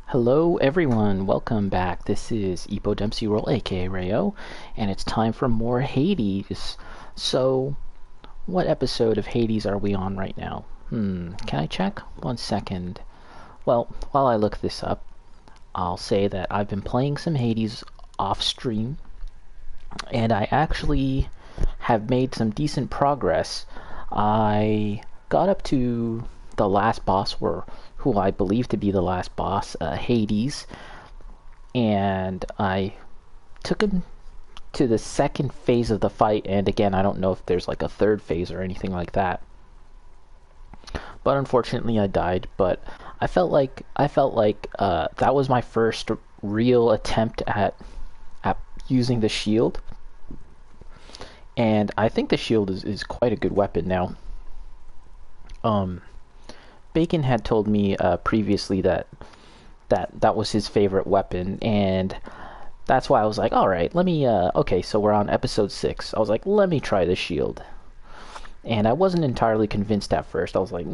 Hello everyone, welcome back. This is Epo Dempsey Roll, aka Rayo, and it's time for more Hades. So, what episode of Hades are we on right now? Can I check? 1 second. Well, while I look this up, I'll say that I've been playing some Hades off stream, and I actually have made some decent progress. I got up to the last boss, who I believe to be the last boss, Hades, and I took him to the second phase of the fight, and again, I don't know if there's like a third phase or anything like that. But unfortunately I died, but I felt like that was my first real attempt at using the shield. And I think the shield is quite a good weapon now. Bacon had told me previously that was his favorite weapon, and that's why I was like, all right, let me. Okay, so we're on episode 6. I was like, let me try the shield, and I wasn't entirely convinced at first. I was like,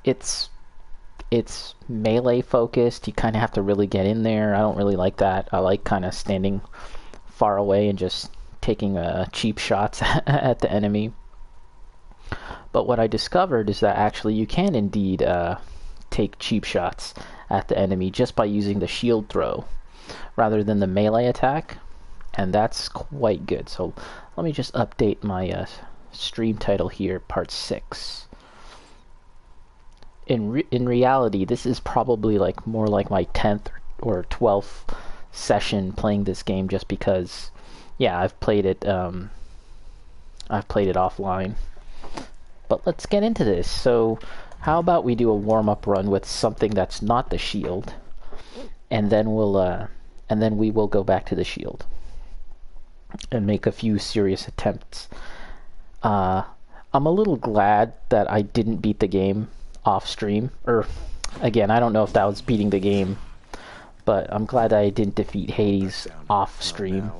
it's melee focused. You kind of have to really get in there. I don't really like that. I like kind of standing far away and just taking cheap shots at the enemy. But what I discovered is that actually you can indeed take cheap shots at the enemy just by using the shield throw rather than the melee attack, and that's quite good. So let me just update my stream title here, part 6. In reality, this is probably like more like my 10th or 12th session playing this game, just because, yeah, I've played it offline. But let's get into this. So how about we do a warm-up run with something that's not the shield, and then we will go back to the shield and make a few serious attempts. I'm a little glad that I didn't beat the game off stream, or again, I don't know if that was beating the game, but I'm glad that I didn't defeat Hades off stream,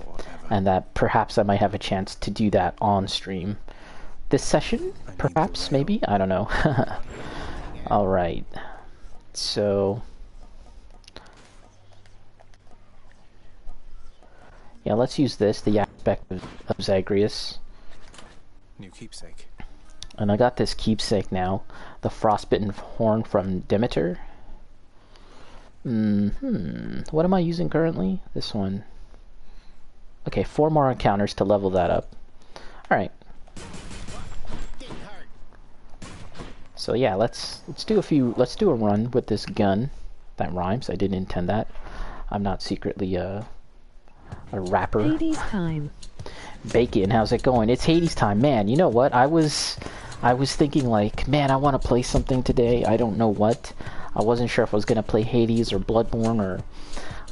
and that perhaps I might have a chance to do that on stream this session, perhaps, maybe? I don't know. Alright. So, yeah, let's use this, the aspect of Zagreus. New keepsake. And I got this keepsake now, the frostbitten horn from Demeter. What am I using currently? This one. Okay, 4 more encounters to level that up. Alright. So yeah, let's do a run with this gun. That rhymes. I didn't intend that. I'm not secretly a rapper. Hades time. Bacon, how's it going? It's Hades time, man. You know what? I was thinking like, man, I want to play something today. I don't know what. I wasn't sure if I was gonna play Hades or Bloodborne, or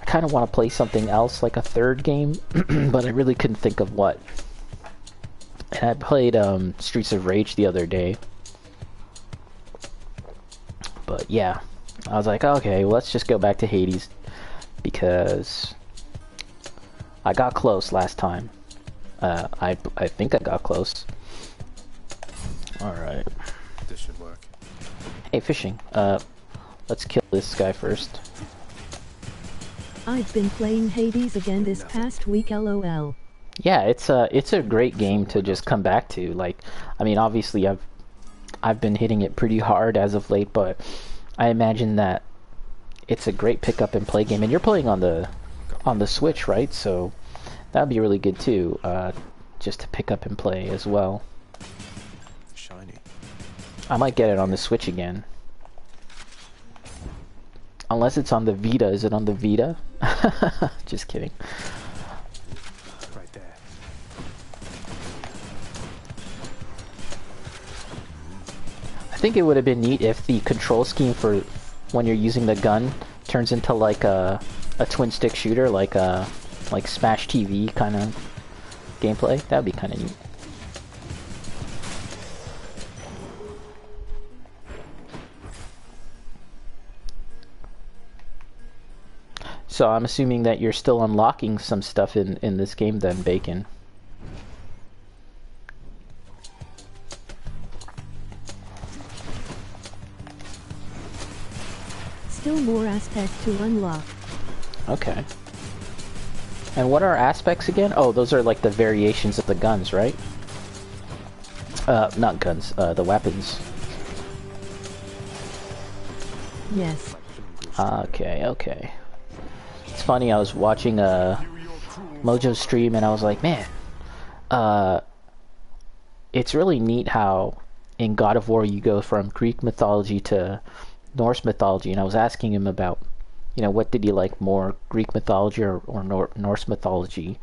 I kind of want to play something else, like a third game, but I really couldn't think of what. And I played Streets of Rage the other day. But yeah, I was like, okay, well, let's just go back to Hades, because I got close last time. I think I got close. Alright. This should work. Hey, fishing. Let's kill this guy first. I've been playing Hades again this past week, lol. Yeah, it's a great game to just come back to. Like, I mean, obviously I've been hitting it pretty hard as of late, but I imagine that it's a great pick up and play game. And you're playing on the Switch, right? So that'd be really good too, just to pick up and play as well. Shiny. I might get it on the Switch again. Unless it's on the Vita. Is it on the Vita? Just kidding. Right there. I think it would have been neat if the control scheme for when you're using the gun turns into like a twin stick shooter, like Smash TV kind of gameplay. That would be kind of neat. So I'm assuming that you're still unlocking some stuff in this game then, Bacon. still more aspects to unlock. Okay. And what are aspects again? Oh, those are like the variations of the guns, right? Not guns, the weapons. Yes. Okay, okay. It's funny, I was watching Mojo's stream and I was like, man, it's really neat how in God of War you go from Greek mythology to Norse mythology, and I was asking him about, you know, what did he like more, Greek mythology or Norse mythology?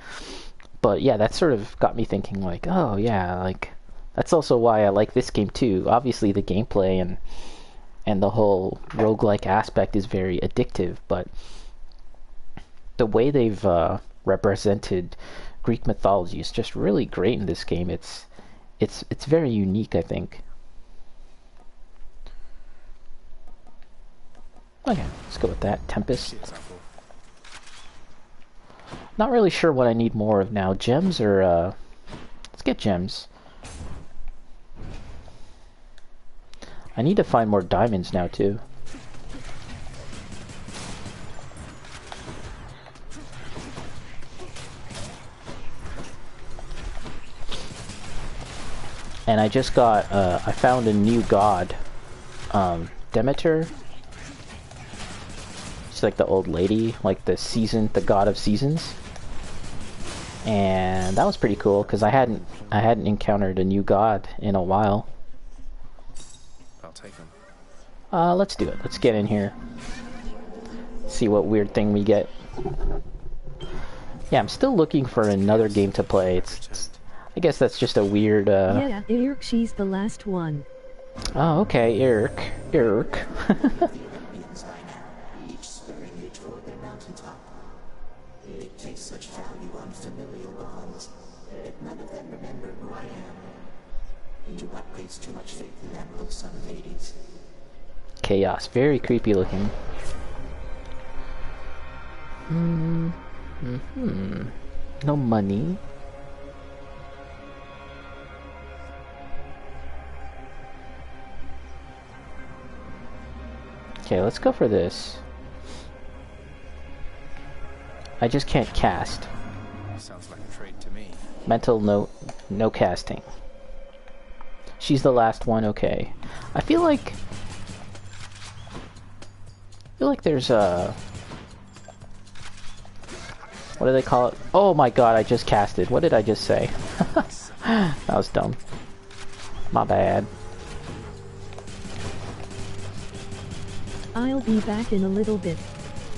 But yeah, that sort of got me thinking like, oh yeah, like that's also why I like this game too. Obviously the gameplay and the whole roguelike aspect is very addictive, but the way they've represented Greek mythology is just really great in this game. It's very unique, I think. Okay, let's go with that. Tempest. Cheers, Apple. Not really sure what I need more of now. Gems or let's get gems. I need to find more diamonds now too. And I just got I found a new god. Demeter. She's like the old lady, like the god of seasons. And that was pretty cool because I hadn't encountered a new god in a while. I'll take them. Let's do it. Let's get in here. See what weird thing we get. Yeah, I'm still looking for another game to play. I guess that's just a weird Yeah, Irk, she's the last one. Oh, okay, Irk. Such value on familial bonds. None of them remember who I am. You do not place too much faith in them, O son of Hades. Chaos. Very creepy looking. No money. Okay, let's go for this. I just can't cast. Sounds like a trade to me. Mental note, no casting. She's the last one, okay. I feel like there's a... What do they call it? Oh my god, I just casted. What did I just say? That was dumb. My bad. I'll be back in a little bit.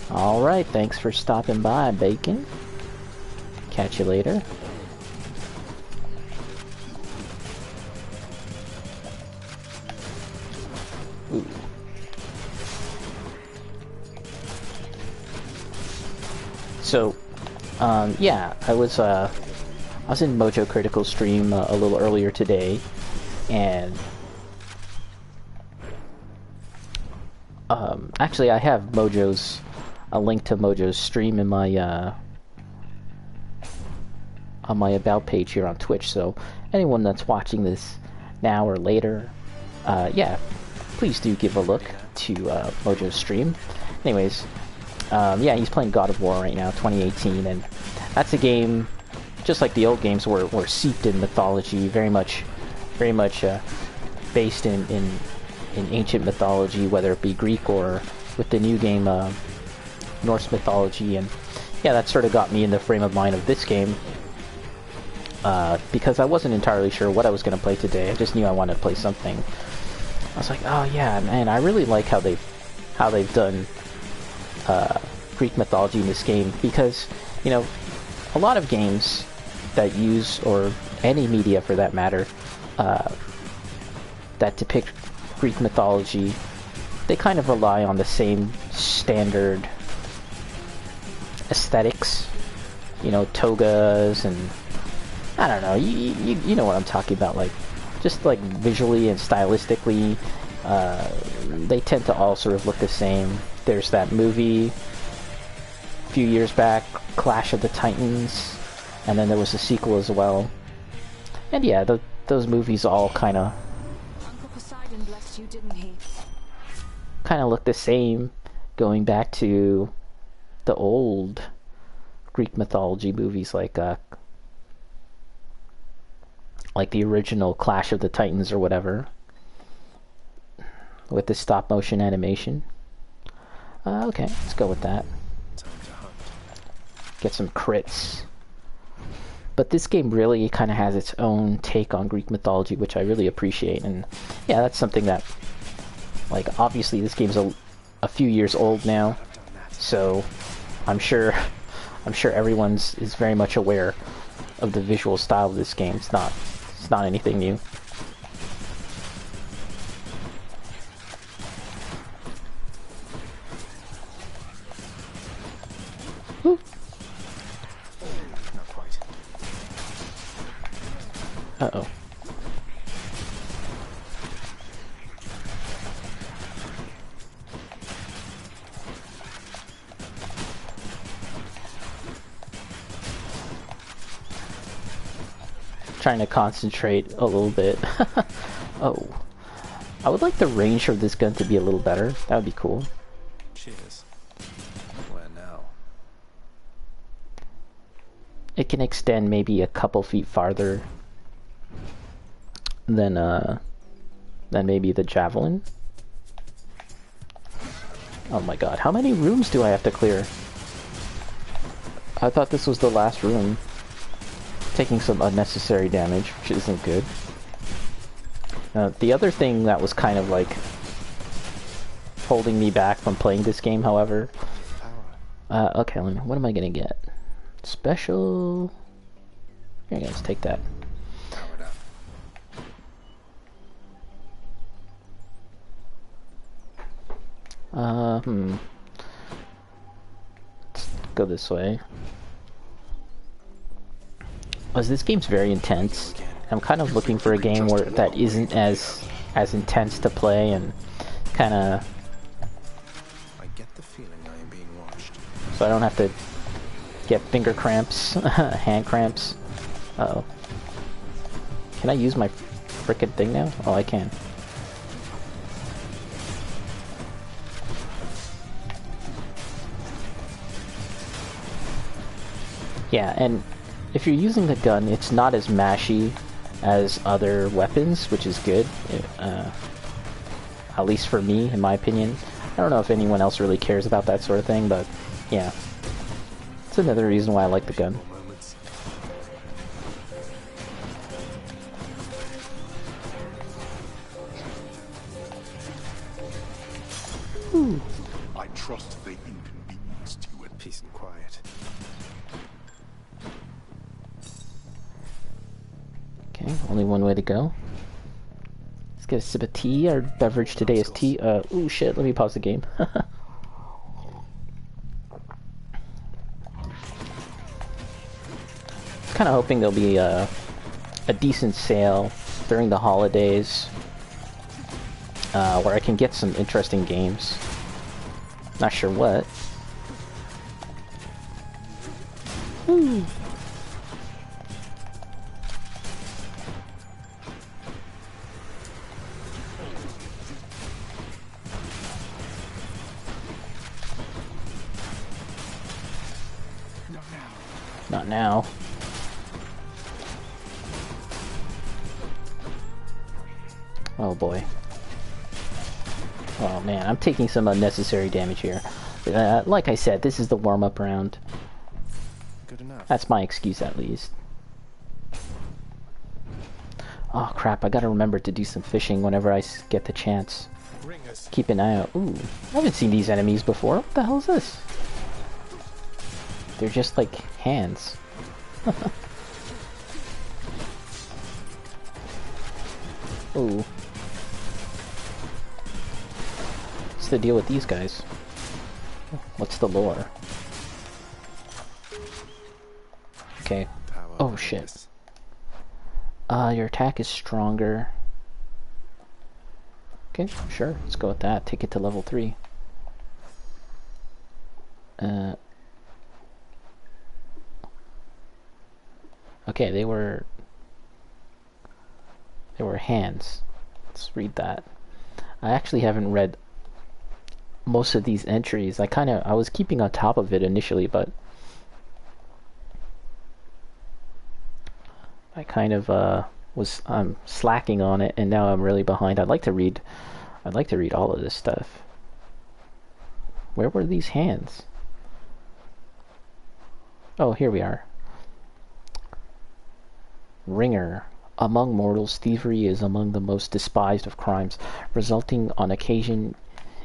Alright, thanks for stopping by, Bacon. Catch you later. Ooh. So, yeah, I was in Mojo Critical stream a little earlier today, and actually I have a link to Mojo's stream in my on my about page here on Twitch, so anyone that's watching this now or later, yeah, please do give a look to Mojo's stream. Anyways, yeah, he's playing God of War right now, 2018, and that's a game, just like the old games, were seeped in mythology, very much based in ancient mythology, whether it be Greek or with the new game Norse mythology. And yeah, that sort of got me in the frame of mind of this game, because I wasn't entirely sure what I was going to play today. I just knew I wanted to play something. I was like, oh yeah, man, I really like how they've done Greek mythology in this game, because, you know, a lot of games that use, or any media for that matter, that depict Greek mythology, they kind of rely on the same standard aesthetics, you know, togas, and I don't know, you know what I'm talking about, like, just like visually and stylistically, they tend to all sort of look the same. There's that movie a few years back, Clash of the Titans, and then there was a sequel as well. And yeah, those movies all kind of look the same, going back to the old Greek mythology movies, like the original Clash of the Titans or whatever, with the stop motion animation. Okay, let's go with that. Time to hunt. Get some crits. But this game really kind of has its own take on Greek mythology, which I really appreciate. And yeah, that's something that, like, obviously this game's a few years old now, so I'm sure everyone's is very much aware of the visual style of this game. It's not anything new. Woo. Not quite. Uh-oh. Trying to concentrate a little bit. Oh. I would like the range of this gun to be a little better. That would be cool. Cheers. Where now? It can extend maybe a couple feet farther than maybe the javelin. Oh my god, how many rooms do I have to clear? I thought this was the last room. Taking some unnecessary damage, which isn't good. The other thing that was kind of like holding me back from playing this game, however... okay, what am I gonna get? Special... Here, guys, take that. Powered up. Let's go this way. As this game's very intense. I'm kind of looking for a game where that isn't as intense to play and kind of... I get the feeling I am being watched. So I don't have to get finger cramps, hand cramps. Uh-oh. Can I use my frickin' thing now? Oh, I can. Yeah, and if you're using the gun, it's not as mashy as other weapons, which is good. At least for me, in my opinion. I don't know if anyone else really cares about that sort of thing, but yeah. It's another reason why I like the gun. Ooh. I trust they inconvenienced you at Peace and quiet. Okay, only one way to go. Let's get a sip of tea. Our beverage today is tea. Ooh, shit, let me pause the game. Kind of hoping there'll be a decent sale during the holidays where I can get some interesting games. Not sure what. Ooh. Not now. Oh boy. Oh man, I'm taking some unnecessary damage here. Like I said, this is the warm-up round. Good enough. That's my excuse at least. Oh crap, I gotta remember to do some fishing whenever I get the chance. Ringers. Keep an eye out. Ooh, I haven't seen these enemies before. What the hell is this? They're just like hands. Ooh. What's the deal with these guys? What's the lore? Okay. Power Oh over shit. this. Your attack is stronger. Okay, sure. Let's go with that. Take it to level 3. Okay, they were hands. Let's read that. I actually haven't read most of these entries. I was keeping on top of it initially, but I kind of was slacking on it, and now I'm really behind. I'd like to read all of this stuff. Where were these hands? Oh, here we are. Ringer. Among mortals, thievery is among the most despised of crimes, resulting on occasion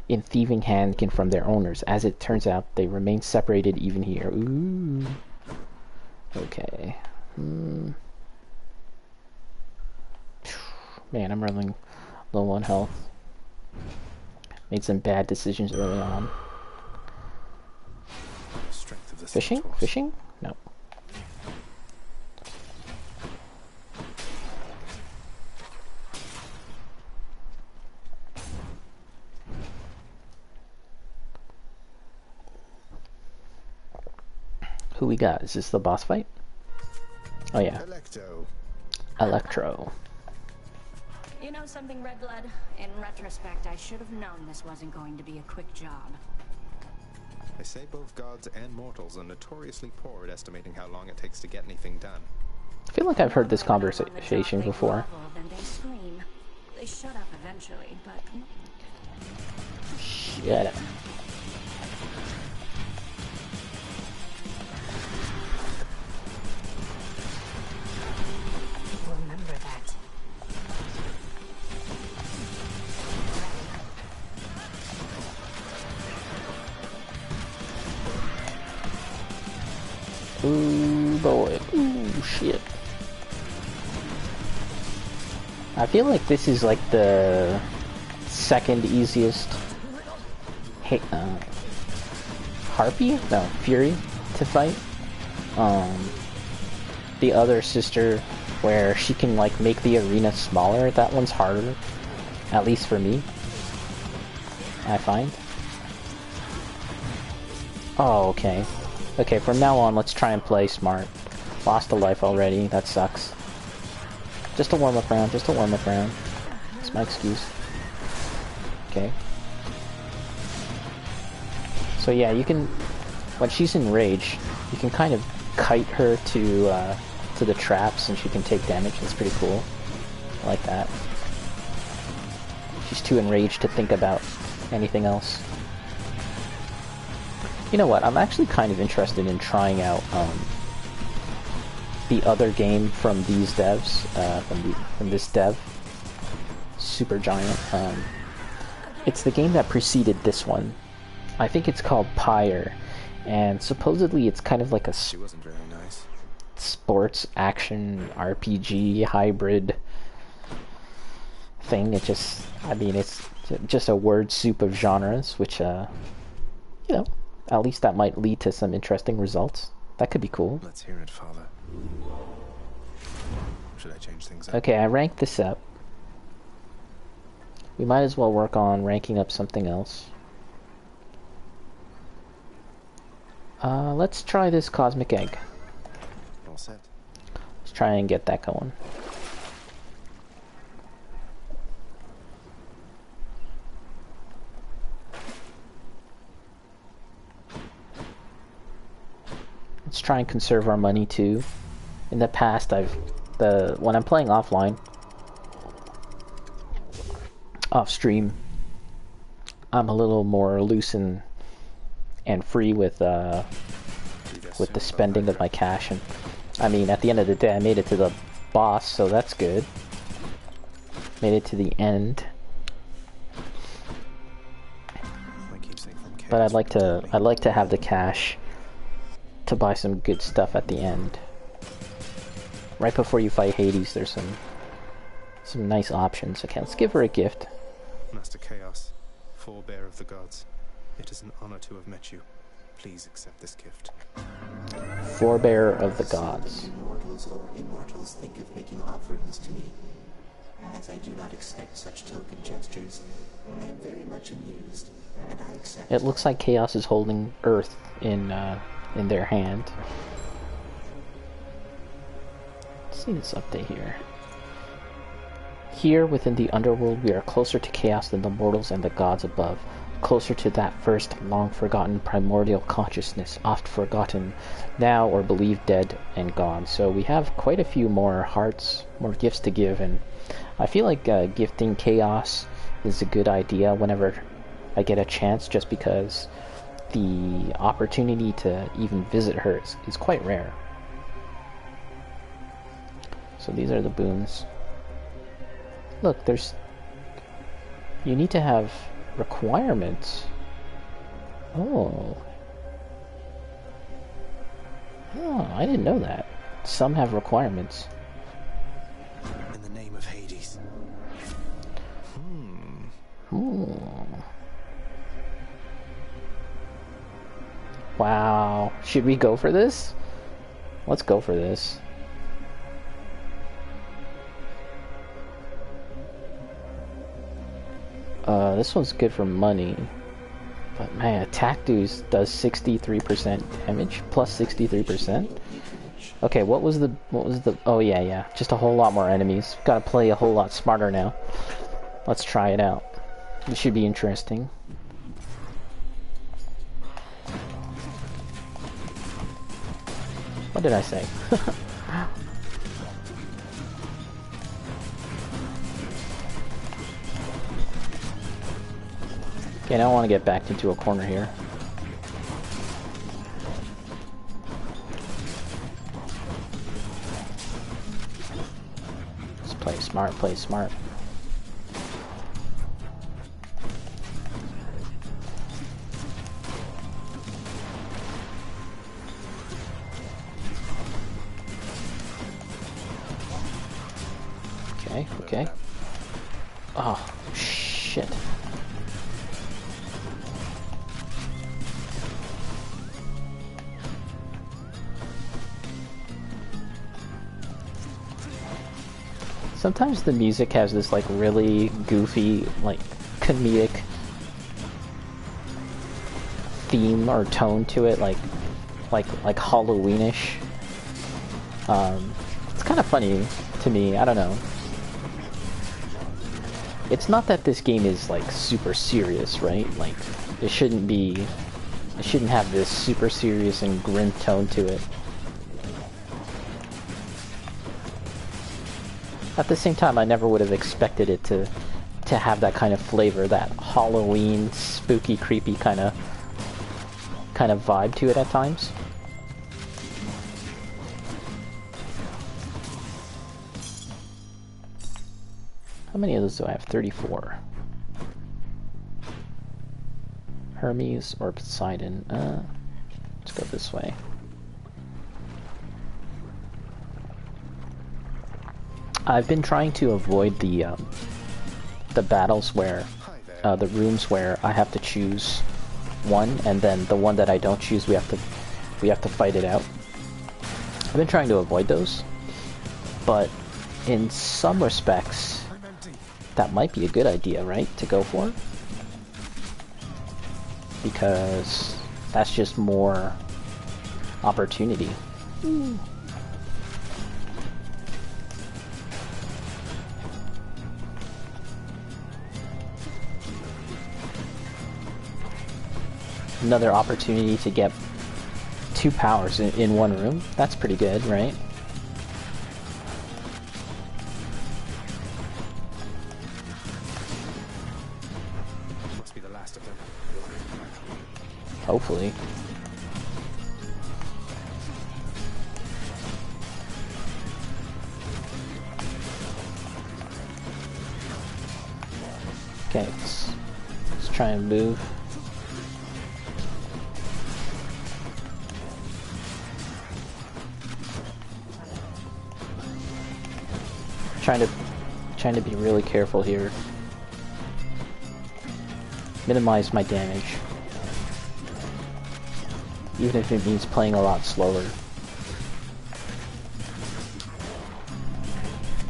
in thieving hand taken from their owners. As it turns out, they remain separated even here. Ooh. Okay. Man, I'm running low on health. Made some bad decisions early on. Strength of the Fishing? Centaurs. Fishing? No. Who we got? Is this the boss fight? Oh yeah. Electo. Electro. You know something, Red Blood? In retrospect, I should have known this wasn't going to be a quick job. They say both gods and mortals are notoriously poor at estimating how long it takes to get anything done. I feel like I've heard this Normally when I'm on the conversation job, they before. grovel, then they scream. They shut up eventually, but Shut up. remember that. Ooh boy. Ooh shit. I feel like this is like the second easiest Harpy? No, Fury to fight. The other sister where she can like make the arena smaller, that one's harder. At least for me. I find. Oh, okay. Okay, from now on, let's try and play smart. Lost a life already, that sucks. Just a warm-up round, just a warm-up round. That's my excuse. Okay. So yeah, you can... When she's in rage, you can kind of kite her to the traps and she can take damage. That's pretty cool. I like that. She's too enraged to think about anything else. You know what? I'm actually kind of interested in trying out the other game from these devs, from this dev, Supergiant. It's the game that preceded this one. I think it's called Pyre, and supposedly it's kind of like a She wasn't very nice. sports action RPG hybrid thing. It just, I mean, it's just a word soup of genres, which, you know, at least that might lead to some interesting results. That could be cool. Let's hear it, Father. Should I change things up? Okay, I ranked this up. We might as well work on ranking up something else. Let's try this Cosmic Egg. All set. Let's try and get that going. Let's try and conserve our money too. In the past, when I'm playing offline, off stream, I'm a little more loose and free with the spending of my cash. And I mean, at the end of the day, I made it to the boss, so that's good. Made it to the end. My keepsake from Chaos But I'd like protected me. to have the cash to buy some good stuff at the end. Right before you fight Hades, there's some nice options. Okay, let's give her a gift. Master Chaos, forebear of the gods, it is an honor to have met you. Please accept this gift. Forebearer of the gods. Mortals or immortals think of making offerings to me. As I do not expect such token gestures, I am very much amused, and I accept. It looks like Chaos is holding Earth in their hand. Let's see this update here. Here, within the underworld, we are closer to Chaos than the mortals and the gods above. closer to that first long-forgotten primordial consciousness, oft forgotten, now or believed dead and gone. So we have quite a few more hearts, more gifts to give, and I feel like gifting Chaos is a good idea whenever I get a chance, just because the opportunity to even visit her is quite rare. So these are the boons. Look, you need to have requirements. Oh. Oh, I didn't know that. Some have requirements. In the name of Hades. Wow. Should we go for this? Let's go for this. This one's good for money. But man, attack does 63% damage, plus 63%. Okay, what was the oh yeah, just a whole lot more enemies. Gotta play a whole lot smarter now. Let's try it out. This should be interesting. What did I say? Okay, now I want to get backed into a corner here. Let's play smart, play smart. Okay. Oh, shit. Sometimes the music has this like really goofy, like comedic theme or tone to it, like Halloweenish. It's kind of funny to me. I don't know. It's not that this game is like super serious, right? Like it shouldn't have this super serious and grim tone to it. At the same time, I never would have expected it to have that kind of flavor, that Halloween, spooky, creepy kind of vibe to it at times. How many of those do I have? 34. Hermes or Poseidon? Let's go this way. I've been trying to avoid the battles where the rooms where I have to choose one, and then the one that I don't choose we have to fight it out. I've been trying to avoid those, but in some respects that might be a good idea, right, to go for, because that's just more opportunity. Another opportunity to get 2 powers in one room. That's pretty good, right? Must be the last of them. Hopefully. Okay, let's try and move. Trying to be really careful here. Minimize my damage. Even if it means playing a lot slower.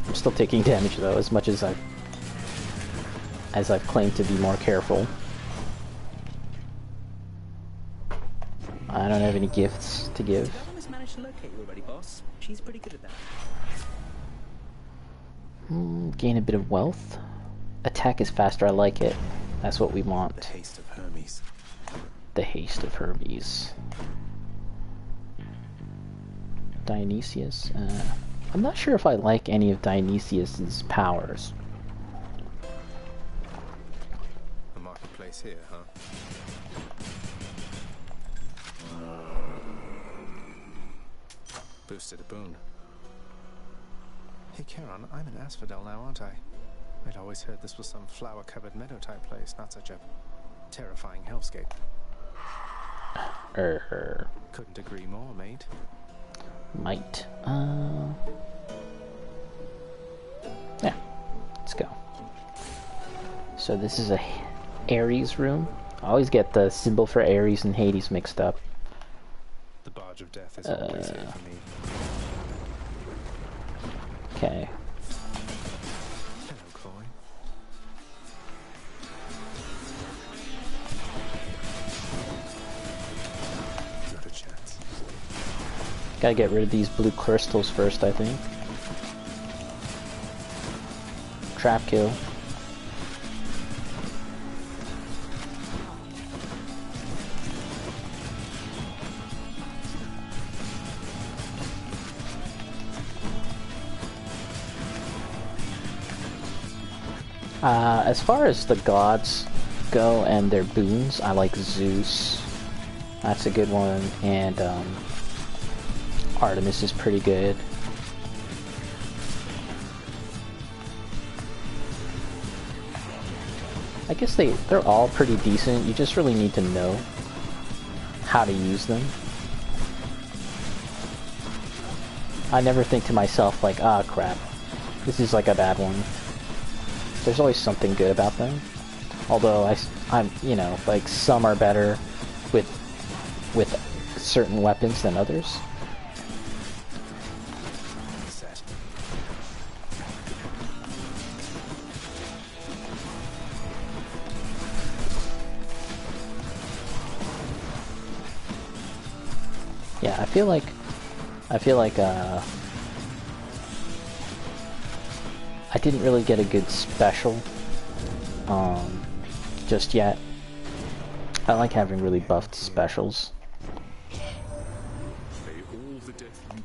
I'm still taking damage though, as much as I've claimed to be more careful. I don't have any gifts to give. Almost managed to locate you already, boss. She's pretty good at that. Gain a bit of wealth. Attack is faster, I like it. That's what we The want. haste of Hermes. The haste of Hermes. Dionysius. I'm not sure if I like any of Dionysius's powers. A marketplace here, huh? Boosted a boon. Hey, Charon, I'm in Asphodel now, aren't I? I'd always heard this was some flower-covered meadow-type place, not such a terrifying hellscape. Couldn't agree more, mate. Might. Yeah, let's go. So this is a Ares room. I always get the symbol for Ares and Hades mixed up. The barge of death is always here for me. Okay. Hello, Coy. Not a chance. Gotta get rid of these blue crystals first, I think. Trap kill. As far as the gods go and their boons, I like Zeus. That's a good one, and Artemis is pretty good. I guess they're all pretty decent. You just really need to know how to use them. I never think to myself like, ah, crap, this is like a bad one. There's always something good about them. Although I'm, you know, like some are better with certain weapons than others. Set. Yeah, I feel like I didn't really get a good special just yet. I like having really buffed specials. May all the death you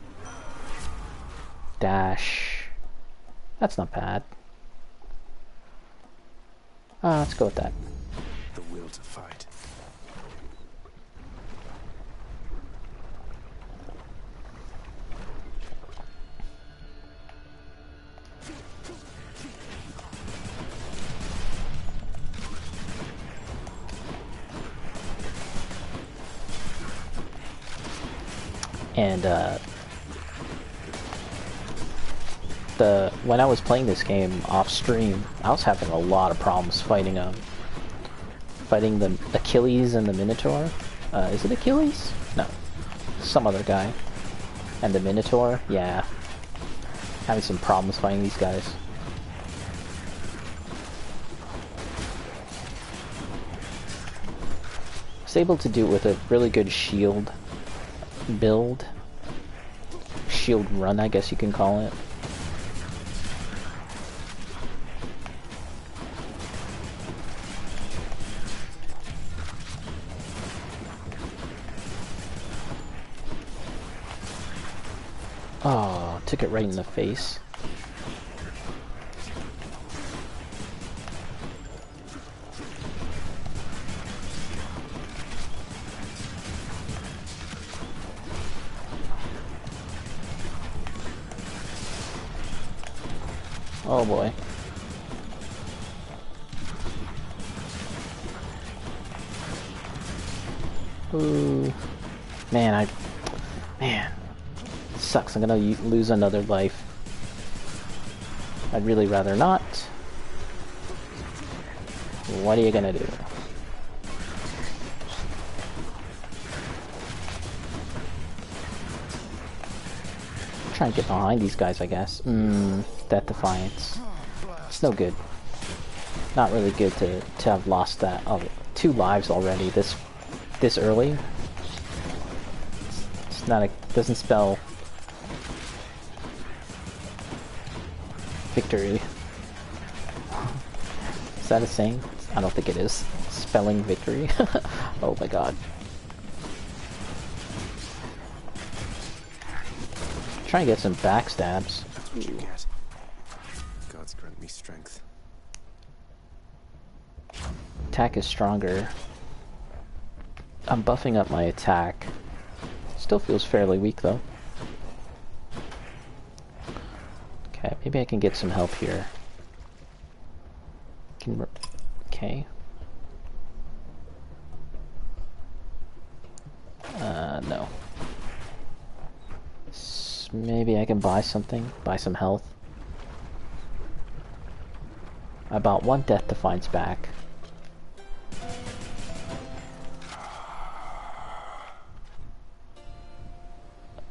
Dash. That's not bad. Let's go with that. The will to fight. And when I was playing this game off stream, I was having a lot of problems fighting the Achilles and the Minotaur. Is it Achilles? No, some other guy. And the Minotaur, yeah, having some problems fighting these guys. I was able to do it with a really good shield build. Shield run, I guess you can call it. Oh, took it right in the face. Oh boy. Ooh. Man, sucks. I'm gonna lose another life. I'd really rather not. What are you gonna do? Try and get behind these guys, I guess. That Defiance. It's no good. Not really good to have lost that. Oh, 2 lives already this early. It's not doesn't spell victory. Is that a saying? I don't think it is. Spelling victory. Oh my god. Trying to get some backstabs. That's what you get. Gods grant me strength. Attack is stronger. I'm buffing up my attack. Still feels fairly weak though. Okay, maybe I can get some help here. Okay. No. Maybe I can buy something, buy some health. I bought 1 Death Defiance back.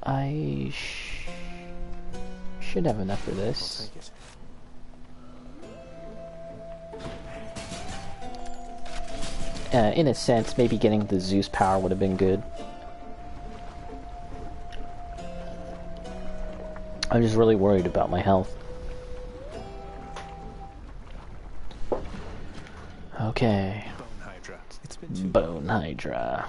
I should have enough for this. I'll take it. In a sense, maybe getting the Zeus power would have been good. I'm just really worried about my health. Okay. Bone Hydra. It's been too Bone Hydra.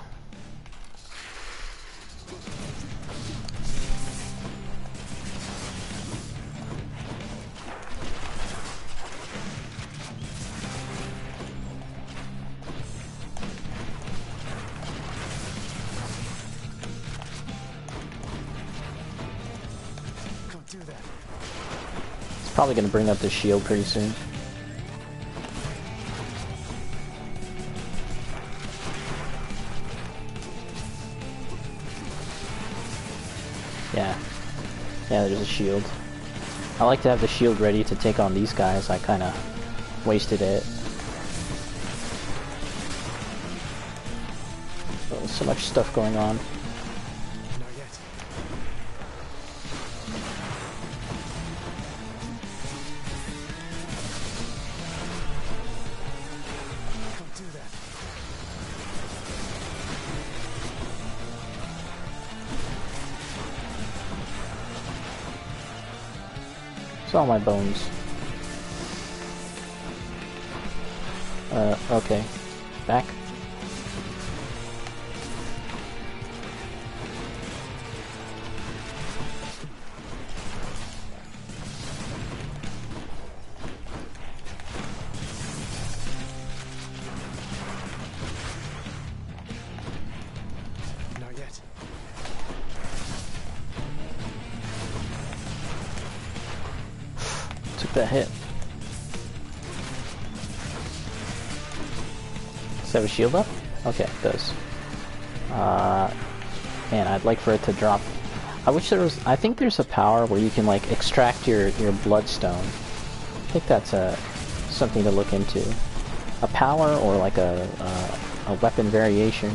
Don't do that. It's probably going to bring up the shield pretty soon. Yeah. Yeah, there's a shield. I like to have the shield ready to take on these guys. I kind of wasted it. Oh, so much stuff going on. Not yet. Don't do that. It's all my bones. Okay. Back. Not yet. Took that hit. Does it have a shield up? Okay, it does. Man, I'd like for it to drop. I wish there was. I think there's a power where you can like extract your bloodstone. I think that's something to look into. A power or like a weapon variation,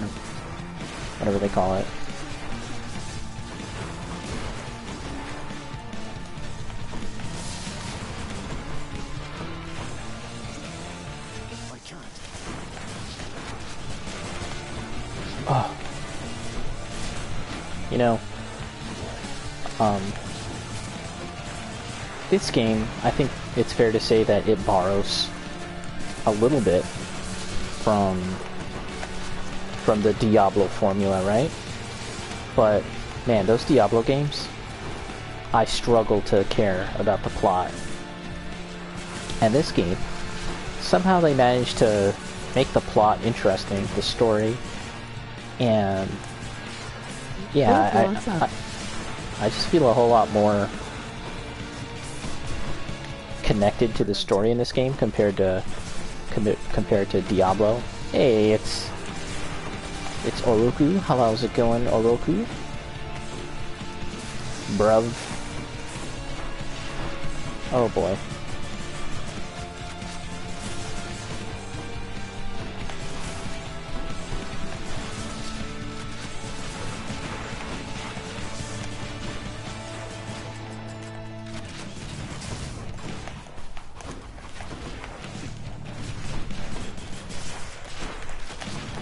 whatever they call it. I can't. Oh. You know, this game, I think it's fair to say that it borrows a little bit from the Diablo formula, right? But man, those Diablo games, I struggle to care about the plot. And this game, somehow they managed to make the plot interesting, the story, and yeah, I just feel a whole lot more connected to the story in this game compared to Diablo. Hey, it's Oroku. How's it going, Oroku? Bruv. Oh boy.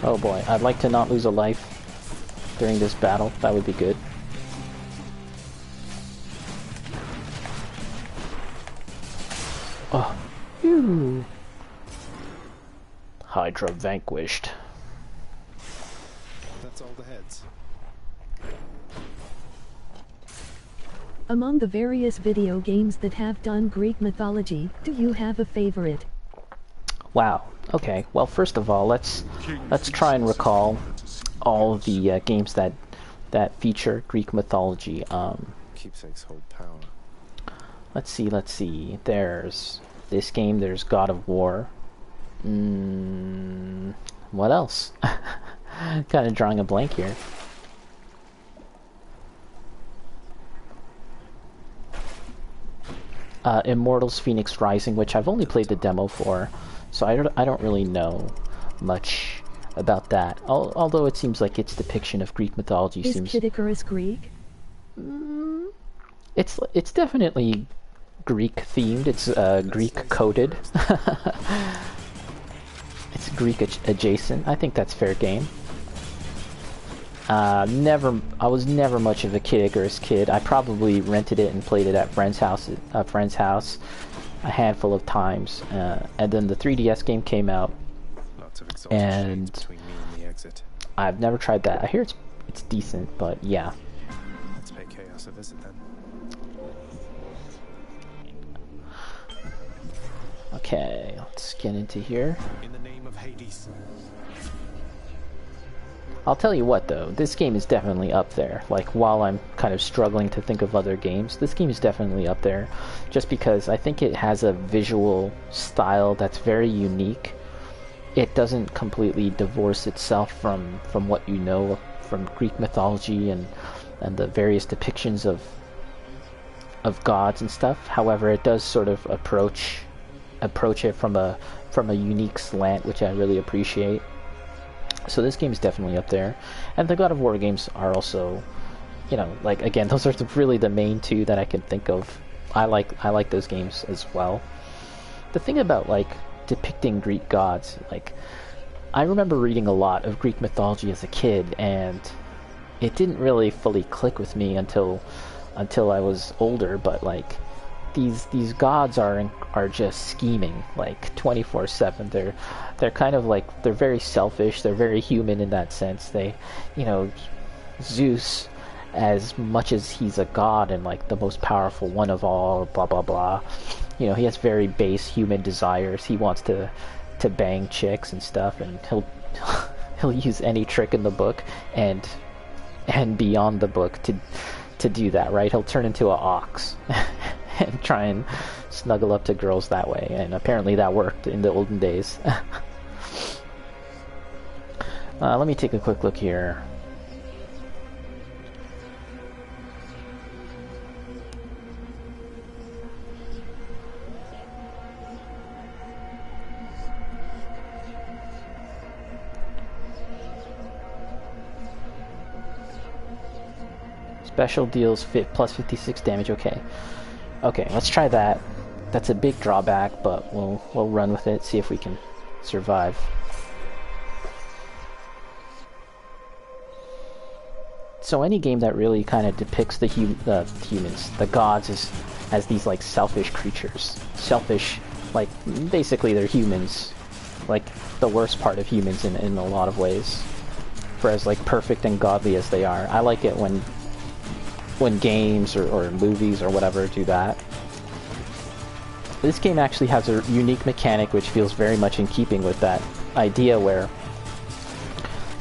Oh boy, I'd like to not lose a life during this battle. That would be good. Oh. Phew. Hydra vanquished. That's all the heads. Among the various video games that have done Greek mythology, do you have a favorite? Wow. Okay. Well, first of all, let's try and recall all of the games that feature Greek mythology. Keepsakes hold power. Let's see. There's this game. There's God of War. What else? Kind of drawing a blank here. Immortals Phoenix Rising, which I've only played the demo for, so I don't really know much about that. Although it seems like its depiction of Greek mythology Is seems... Kid Icarus Greek? It's definitely Greek themed. It's Greek coded. It's Greek adjacent. I think that's fair game. I was never much of a Kid Icarus kid. I probably rented it and played it at a friend's house a handful of times. And then the 3DS game came out, Lots of exalted shades between me and the exit. I've never tried that. I hear it's decent, but yeah. Let's pay Chaos a visit then. Okay, let's get into here. In the name of Hades. I'll tell you what though, this game is definitely up there. Like, while I'm kind of struggling to think of other games, this game is definitely up there. Just because I think it has a visual style that's very unique. It doesn't completely divorce itself from what you know from Greek mythology and the various depictions of gods and stuff. However, it does sort of approach it from a unique slant, which I really appreciate. So this game is definitely up there, and the God of War games are also, you know, like, again, those are really the main two that I can think of. I like those games as well. The thing about like depicting Greek gods, like, I remember reading a lot of Greek mythology as a kid, and it didn't really fully click with me until I was older. But like, these gods are just scheming like 24/7. They're kind of like, they're very selfish. They're very human in that sense. They, you know, Zeus, as much as he's a god and like the most powerful one of all, blah blah blah, you know, he has very base human desires. He wants to bang chicks and stuff, and he'll use any trick in the book and beyond the book to do that, right? He'll turn into an ox and try and snuggle up to girls that way, and apparently that worked in the olden days. Let me take a quick look here. Special deals fit plus 56 damage. Okay, let's try that. That's a big drawback, but we'll run with it, see if we can survive. So any game that really kind of depicts the humans, the gods, as these like selfish creatures. Selfish, like, basically they're humans, like the worst part of humans in a lot of ways. For as like perfect and godly as they are, I like it when games or movies or whatever do that. This game actually has a unique mechanic which feels very much in keeping with that idea, where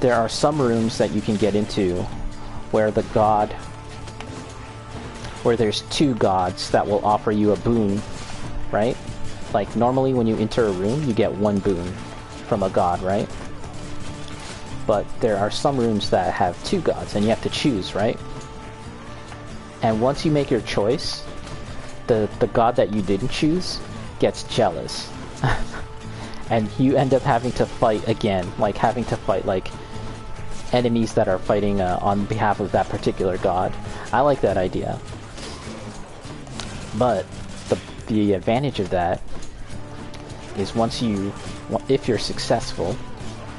there are some rooms that you can get into where there's two gods that will offer you a boon, right? Like, normally when you enter a room, you get one boon from a god, right? But there are some rooms that have two gods, and you have to choose, right? And once you make your choice, the god that you didn't choose gets jealous. And you end up having to fight again, like having to fight like enemies that are fighting on behalf of that particular god. I like that idea. But the advantage of that is if you're successful...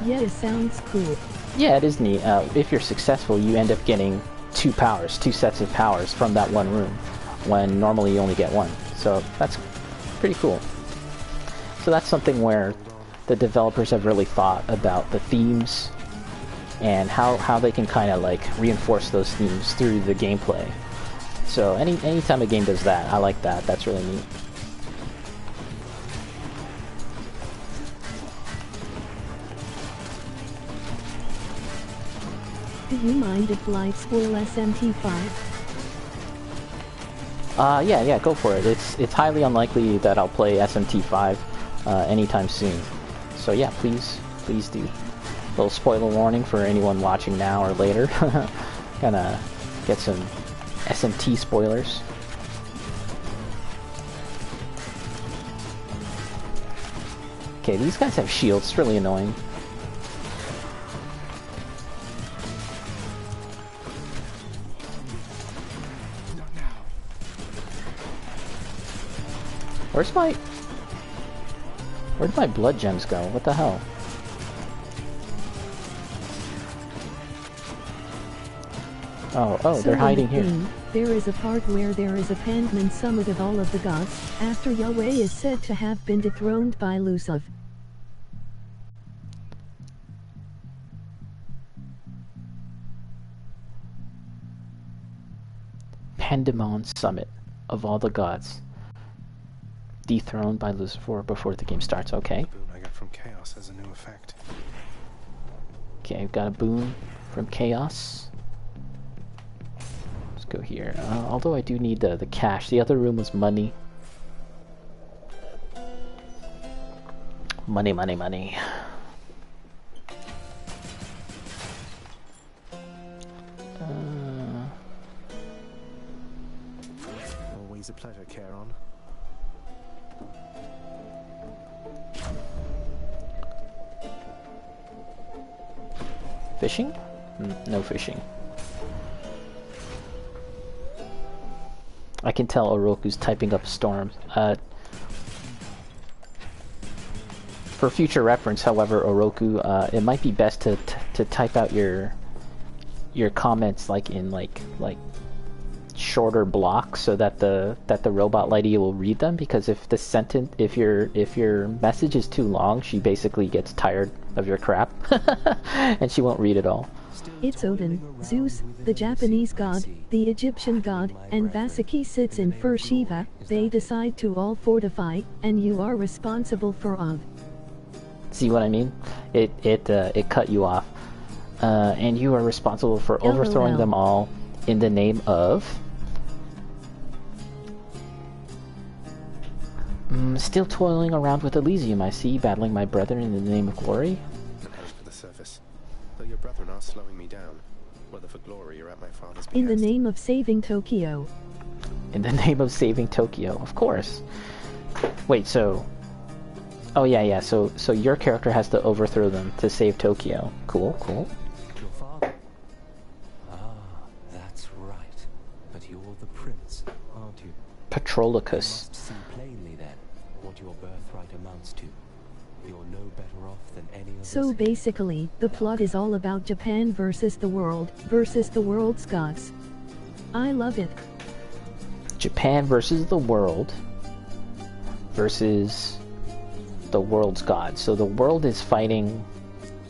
Yeah, it sounds cool. Yeah, it is neat. If you're successful, you end up getting two sets of powers from that one room, when normally you only get one. So that's pretty cool. So that's something where the developers have really thought about the themes and how they can kind of like reinforce those themes through the gameplay. So anytime a game does that, I like that. That's really neat. Do you mind if I spoil SMT5? Yeah, go for it. It's highly unlikely that I'll play SMT5 anytime soon. So yeah, please do. Little spoiler warning for anyone watching now or later. Gonna get some SMT spoilers. Okay, these guys have shields. It's really annoying. Where'd my blood gems go? What the hell? Oh, So they're hiding in the here. game, there is a part where there is a Pandman summit of all of the gods, after Yahweh is said to have been dethroned by Lucifer. Pandemon Summit of all the gods. Dethroned by Lucifer before the game starts. Okay. The boon I got from Chaos has a new effect. Okay, I've got a boon from Chaos. Let's go here. Although I do need the cash. The other room was money. Money. Always a pleasure, Charon. Fishing? No fishing. I can tell Oroku's typing up storms. For future reference, however, Oroku, it might be best to type out your comments like in like shorter blocks so that the robot lady will read them, because if your message is too long, she basically gets tired of your crap and she won't read it all. It's Odin, Zeus, the Japanese god, the Egyptian god, and Vasaki sits in for Shiva. They decide to all fortify, and you are responsible for of. See what I mean? It cut you off, and you are responsible for overthrowing LOL. them all in the name of. Still toiling around with Elysium, I see, battling my brethren in the name of glory. And head for the surface. Though your brethren are slowing me down, whether for glory or at my father's behest. In the name of saving Tokyo. In the name of saving Tokyo, of course. Wait, so... Oh yeah, so your character has to overthrow them to save Tokyo. Cool. Your father? Ah, that's right. But you're the prince, aren't you? You Patrolicus. must see plainly then what your birthright amounts to. You're no better off than any of So us. basically, the plot is all about Japan versus the world's gods. I love it. Japan versus the world versus the world's gods. So the world is fighting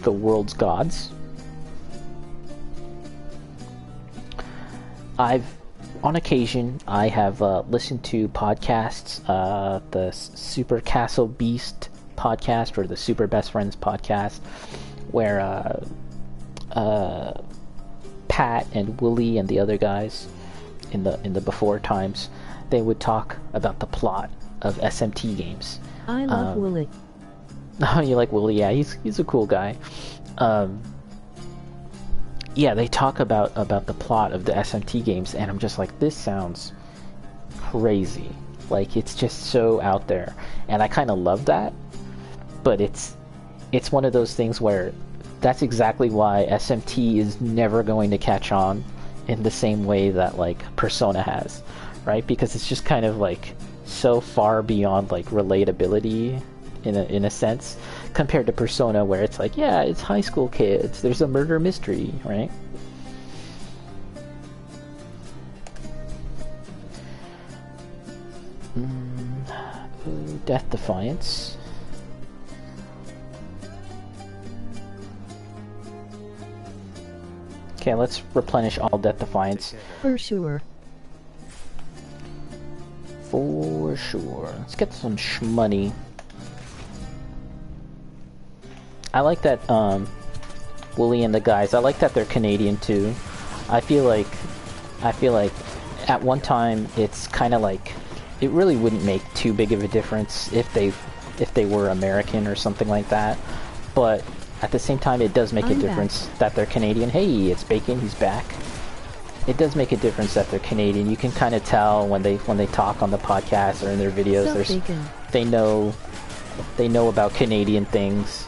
the world's gods. On occasion, I have listened to podcasts, the Super Castle Beast podcast or the Super Best Friends podcast, where Pat and Willie and the other guys in the before times, they would talk about the plot of SMT games. I love Willie. Oh, you like Willie? Yeah, he's a cool guy. Yeah, they talk about the plot of the SMT games, and I'm just like, this sounds crazy. Like, it's just so out there, and I kind of love that. But it's one of those things where that's exactly why SMT is never going to catch on in the same way that like Persona has, right? Because it's just kind of like so far beyond like relatability in a sense, compared to Persona, where it's like, yeah, it's high school kids, there's a murder mystery, right? Death Defiance. Okay, let's replenish all Death Defiance. For sure. For sure. Let's get some shmoney. I like that, Wooly and the guys, I like that they're Canadian too. I feel like at one time it's kind of like it really wouldn't make too big of a difference if they were American or something like that, but at the same time it does make a difference that they're Canadian. Hey, it's Bacon, he's back. It does make a difference that they're Canadian. You can kind of tell when they talk on the podcast or in their videos. They know about Canadian things.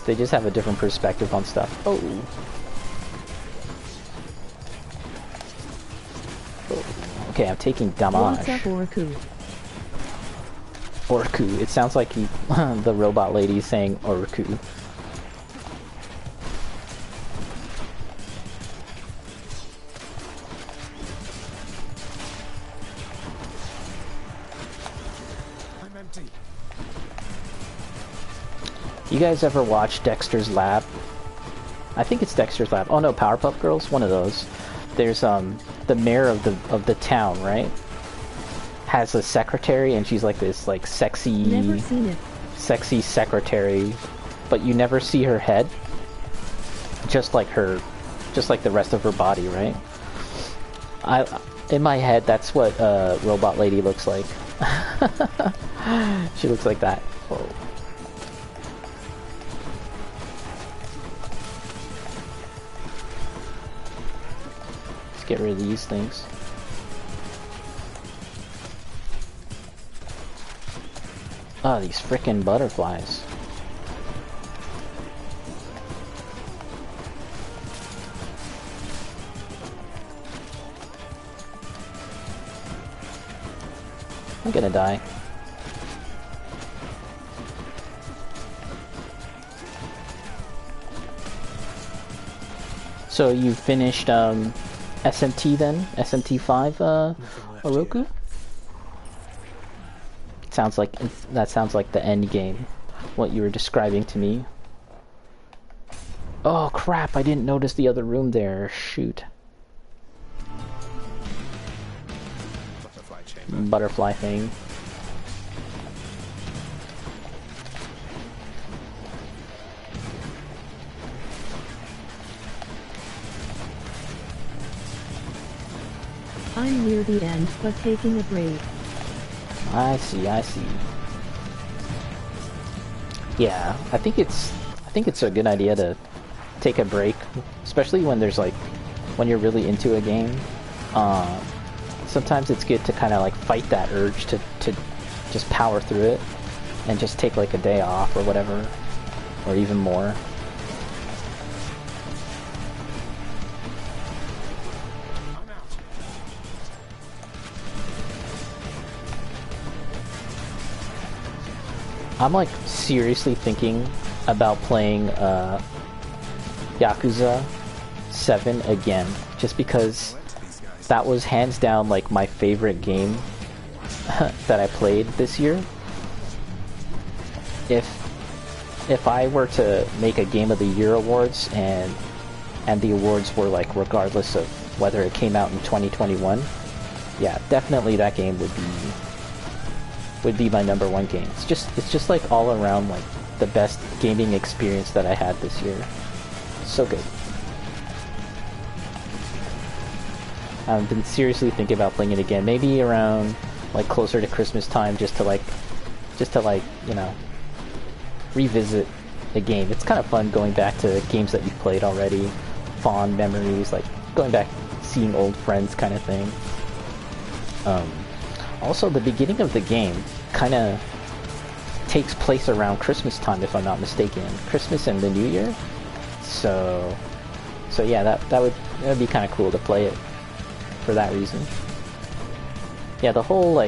They just have a different perspective on stuff. Oh. Okay, I'm taking damage. What's up, Orku? Orku. It sounds like the robot lady saying Orku. I'm empty. You guys ever watch Dexter's Lab? I think it's Dexter's Lab. Oh no, Powerpuff Girls, one of those. There's the mayor of the town, right? Has a secretary, and she's like this sexy Never seen it. Sexy secretary, but you never see her head. Just like the rest of her body, right? In my head, that's what Robot Lady looks like. She looks like that. Whoa. Let's get rid of these things. Oh, these frickin' butterflies. I'm gonna die. So you finished SMT then? SMT5 Oroku? That sounds like the end game, what you were describing to me. Oh crap, I didn't notice the other room there. Shoot. Butterfly chamber. Butterfly thing. I'm near the end, but taking a break. I see. Yeah, I think it's a good idea to take a break, especially when when you're really into a game. Sometimes it's good to kind of fight that urge to just power through it and just take a day off or whatever, or even more. I'm seriously thinking about playing Yakuza 7 again, just because that was hands down my favorite game that I played this year. If I were to make a Game of the Year awards and the awards were regardless of whether it came out in 2021, yeah, definitely that game would be my #1 game. It's just all around the best gaming experience that I had this year. So good. I've been seriously thinking about playing it again. Maybe around closer to Christmas time, just to you know, revisit the game. It's kind of fun going back to games that you've played already. Fond memories, going back, seeing old friends kind of thing. Also, the beginning of the game kind of takes place around Christmas time, if I'm not mistaken. Christmas and the New Year. So yeah, that would be kind of cool to play it for that reason. Yeah, the whole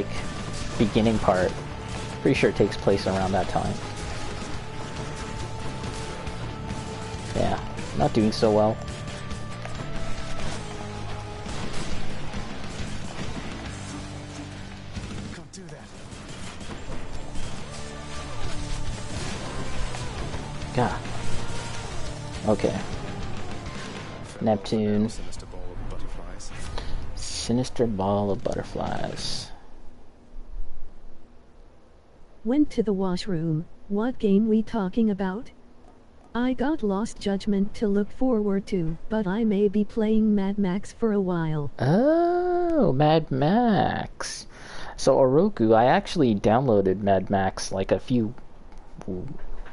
beginning part, pretty sure takes place around that time. Yeah, not doing so well. God. Okay. Neptune. Sinister ball of butterflies. Sinister ball of butterflies. Went to the washroom. What game we talking about? I got Lost Judgment to look forward to, but I may be playing Mad Max for a while. Oh, Mad Max. So Oroku, I actually downloaded Mad Max like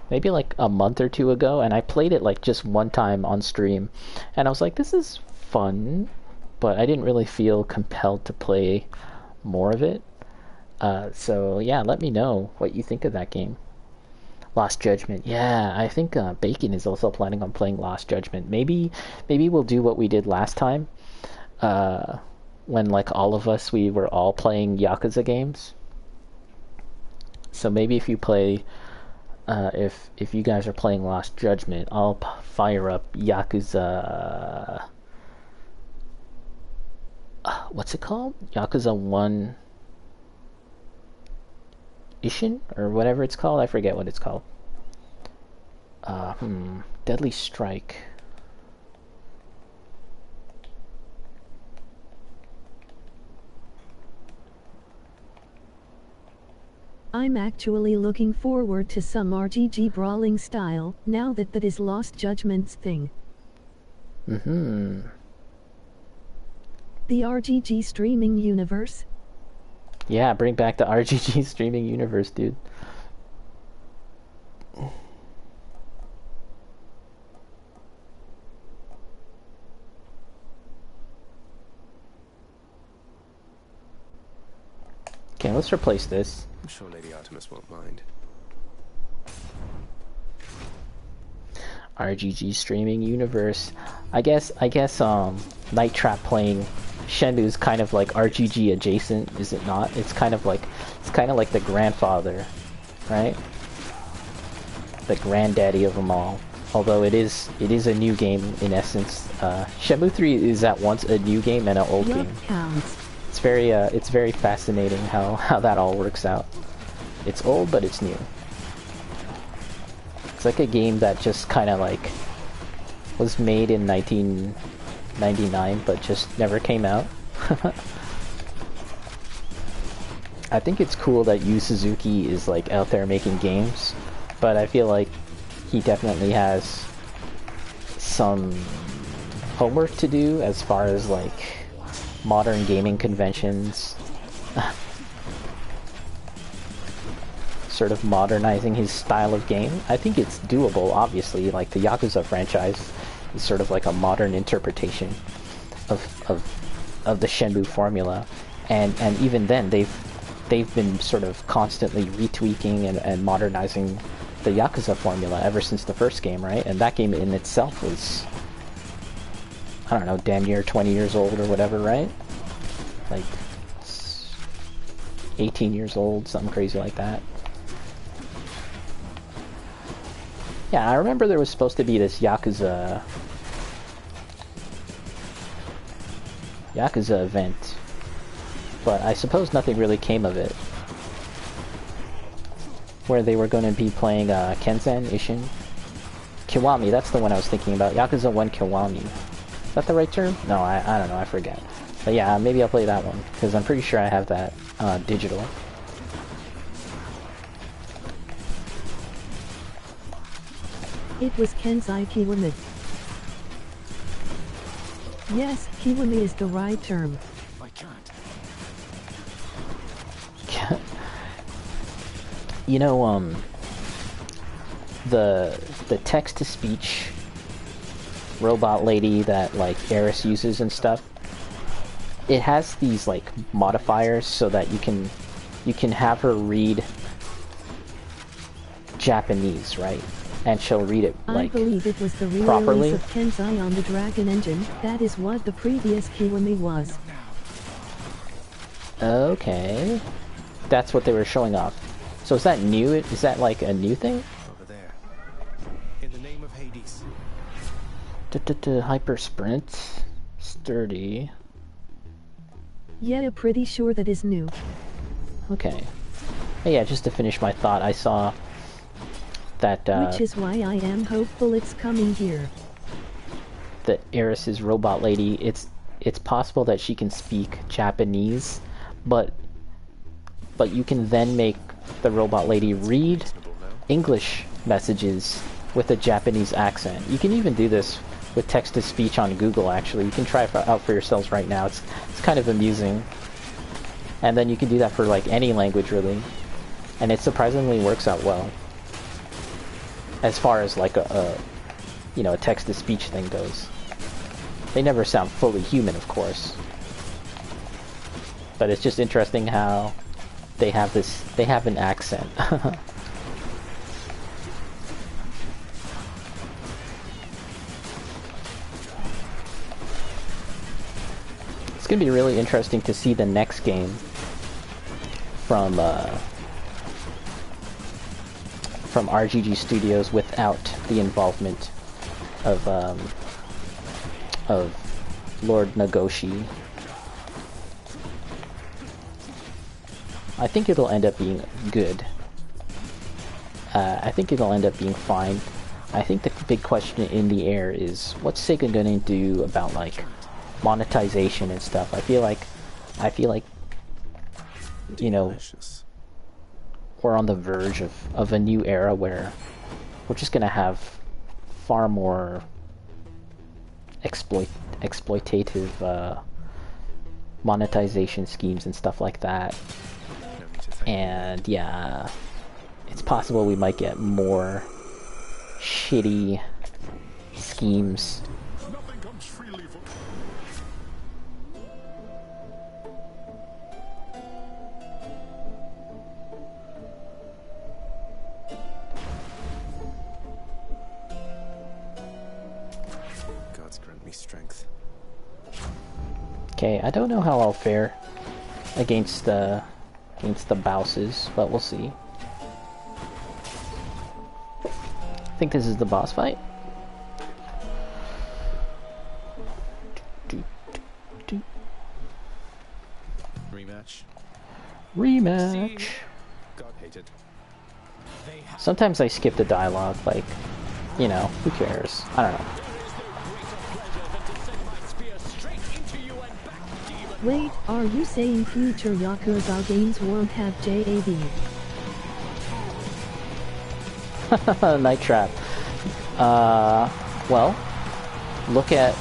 maybe like a month or two ago, and I played it like just one time on stream, and I was like, this is fun, but I didn't really feel compelled to play more of it. So yeah, let me know what you think of that game. Lost Judgment. Yeah, I think Bacon is also planning on playing Lost Judgment. Maybe we'll do what we did last time, when like all of us, we were all playing Yakuza games. So maybe if you play, if you guys are playing Lost Judgment, I'll fire up Yakuza. What's it called? Yakuza 1 Ishin? Or whatever it's called. I forget what it's called. Deadly Strike. I'm actually looking forward to some RGG brawling style, now that is Lost Judgment's thing. Mm-hmm. The RGG streaming universe? Yeah, bring back the RGG streaming universe, dude. Okay, let's replace this. I'm sure Lady Artemis won't mind. RGG streaming universe. I guess Night Trap playing Shenmue is kind of like RGG adjacent, is it not? It's kind of like the grandfather, right? The granddaddy of them all. Although it is a new game in essence. Shenmue 3 is at once a new game and an old game. Counts. It's very fascinating how that all works out. It's old, but it's new. It's like a game that just kind of like was made in 1999, but just never came out. I think it's cool that Yu Suzuki is like out there making games, but I feel like he definitely has some homework to do as far as like modern gaming conventions. Sort of modernizing his style of game. I think it's doable, obviously. Like the Yakuza franchise is sort of like a modern interpretation of the Shenmue formula, and even then they've been sort of constantly retweaking and modernizing the Yakuza formula ever since the first game, right? And that game in itself was, I don't know, damn near 20 years old or whatever, right? Like 18 years old, something crazy like that. Yeah, I remember there was supposed to be this Yakuza event, but I suppose nothing really came of it. Where they were going to be playing Kenzen, Ishin? Kiwami, that's the one I was thinking about. Yakuza 1 Kiwami. Is that the right term? No, I don't know, I forget. But yeah, maybe I'll play that one, because I'm pretty sure I have that digital. It was Kenzai Kiwami. Yes, Kiwami is the right term. I can't. You know, the text-to-speech robot lady that like Eris uses and stuff, it has these like modifiers so that you can have her read Japanese, right? And she'll read it like I believe it was the properly. re-release of Kenzai on the Dragon Engine. That is what the previous Kiwami was. Okay, that's what they were showing off. So is that new? Is that like a new thing? Over there. In the name of Hades. Hyper sprint, sturdy. Yeah, pretty sure that is new. Okay. Hey, yeah, just to finish my thought, I saw that Which is why I am hopeful it's coming here. the Eris's robot lady, it's possible that she can speak Japanese, but you can then make the robot lady read English messages with a Japanese accent. You can even do this with text-to-speech on Google, actually. You can try it out for yourselves right now. It's kind of amusing. And then you can do that for like any language, really. And it surprisingly works out well. As far as like a text-to-speech thing goes. They never sound fully human, of course. But it's just interesting how they have an accent. It's gonna be really interesting to see the next game from RGG Studios without the involvement of Lord Nagoshi. I think it'll end up being good. I think it'll end up being fine. I think the big question in the air is what's Sega gonna do about like monetization and stuff. I feel like we're on the verge of a new era where we're just gonna have far more exploitative monetization schemes and stuff like that. And yeah, it's possible we might get more shitty schemes. Okay, I don't know how I'll fare against the bosses, but we'll see. I think this is the boss fight. Rematch. Sometimes I skip the dialogue, like, who cares? I don't know. Wait, are you saying future Yakuza games won't have JAV? Night Trap. Well, look at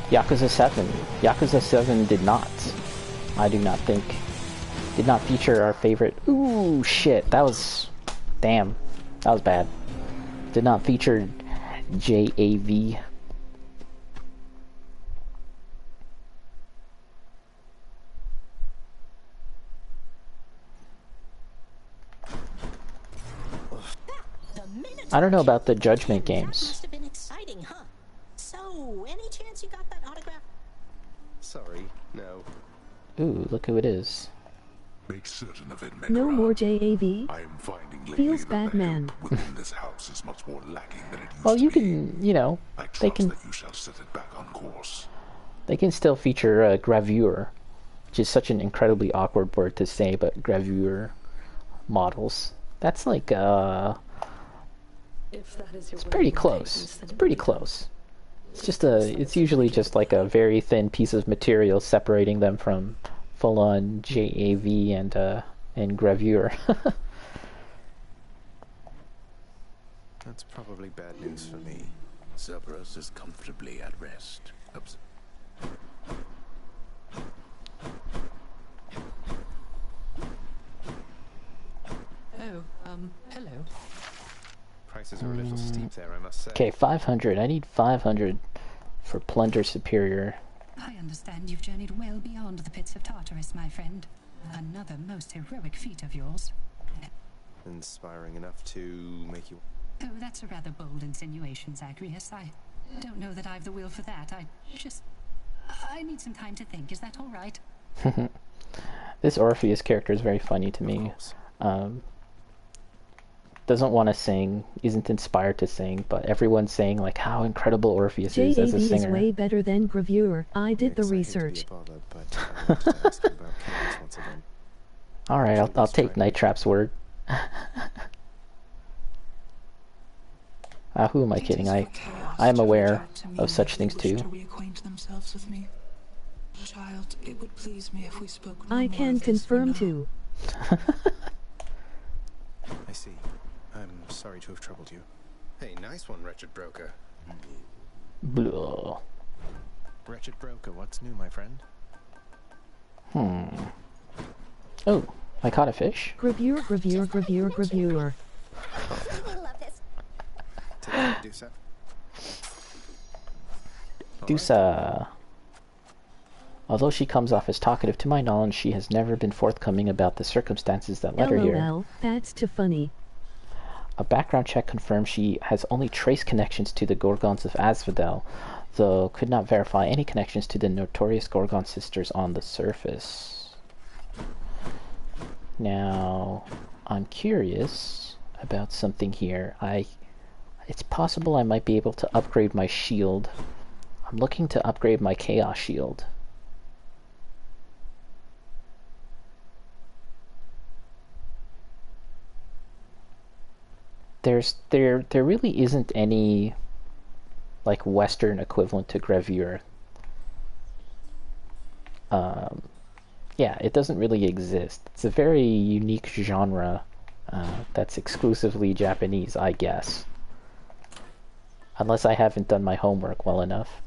Yakuza 7. Yakuza 7 did not. I do not think. Did not feature our favorite. Ooh, shit. That was. Damn. That was bad. Did not feature JAV. I don't know about the Judgment games. Must have been exciting, huh? So, any chance you got that autograph? Sorry, no. Ooh, look who it is. Make certain of it, No more JAV. I am finding Feels that bad, the man. help within this house is much more lacking than it used Well, you to be. can, I trust they can that you shall set it back on course. they can still feature gravure, which is such an incredibly awkward word to say, but gravure models. That's like it's pretty close. It's pretty close. It's usually just like a very thin piece of material separating them from full-on JAV and gravure. That's probably bad news for me. Cerberus is comfortably at rest. Hello. Prices are a little steep there, I must say. Okay, 500. I need 500 for Plunder Superior. I understand you've journeyed well beyond the pits of Tartarus, my friend. Another most heroic feat of yours. Inspiring enough to make you... Oh, that's a rather bold insinuation, Zagreus. I don't know that I've the will for that. I need some time to think. Is that all right? This Orpheus character is very funny to me. Doesn't want to sing, isn't inspired to sing, but everyone's saying like how incredible Orpheus is as a JAV singer. is way better than gravure. I did the research. Alright, I'll take Night Trap's word. Who am I kidding? I am to reach aware out to me of such if they things wish too. to reacquaint themselves with me. Child, it would please me if we spoke no I more can of this for confirm now. too. I see. I'm sorry to have troubled you. Hey, nice one, wretched broker. Blah. Wretched broker, what's new, my friend? Oh, I caught a fish. Gravure, gravure, gravure, gravure. Love this. Take care, Dusa. Dusa. Although she comes off as talkative, to my knowledge, she has never been forthcoming about the circumstances that led her here. LOL, that's too funny. A background check confirms she has only trace connections to the Gorgons of Asphodel, though could not verify any connections to the notorious Gorgon sisters on the surface. Now, I'm curious about something here. It's possible I might be able to upgrade my shield. I'm looking to upgrade my Chaos Shield. There really isn't any like Western equivalent to gravure. Yeah, it doesn't really exist. It's a very unique genre that's exclusively Japanese, I guess. Unless I haven't done my homework well enough.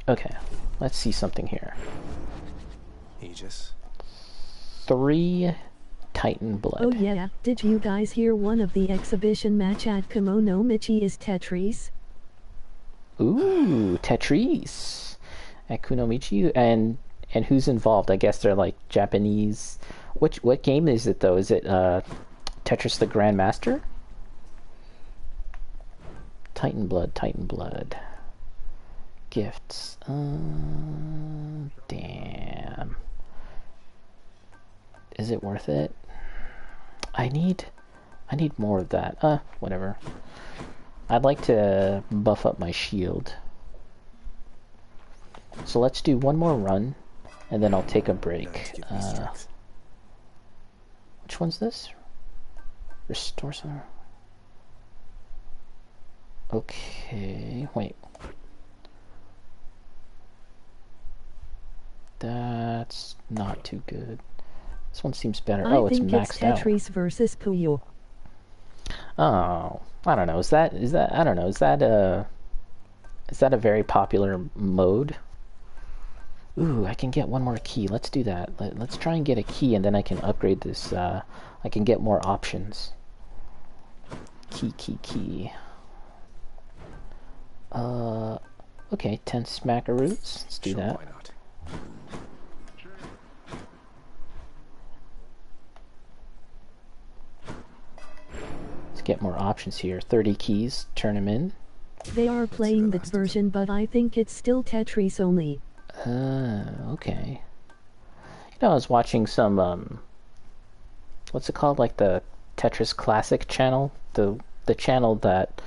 Okay, let's see something here. Aegis. 3 Titan blood. Oh yeah, did you guys hear one of the exhibition match at Kimono Michi is Tetris? Ooh, Tetris at Kunomichi, and who's involved? I guess they're like Japanese. What game is it though? Is it Tetris the Grandmaster? Titan blood, Titan blood. Gifts. Damn. Is it worth it? I need more of that. Whatever. I'd like to buff up my shield. So let's do one more run, and then I'll take a break. Which one's this? Restore some. Okay, wait. That's not too good. This one seems better. Oh, it's maxed out. I think it's Tetris versus Puyo. Oh, I don't know. Is that I don't know. Is that a very popular mode? Ooh, I can get one more key. Let's do that. Let's try and get a key, and then I can upgrade this. I can get more options. Key. Okay, 10 smackaroos. Let's do that. Why not? Let's get more options here. 30 keys. Turn them in. They are playing that version, but I think it's still Tetris only. Okay. You know, I was watching some, what's it called? Like the Tetris Classic channel? The channel that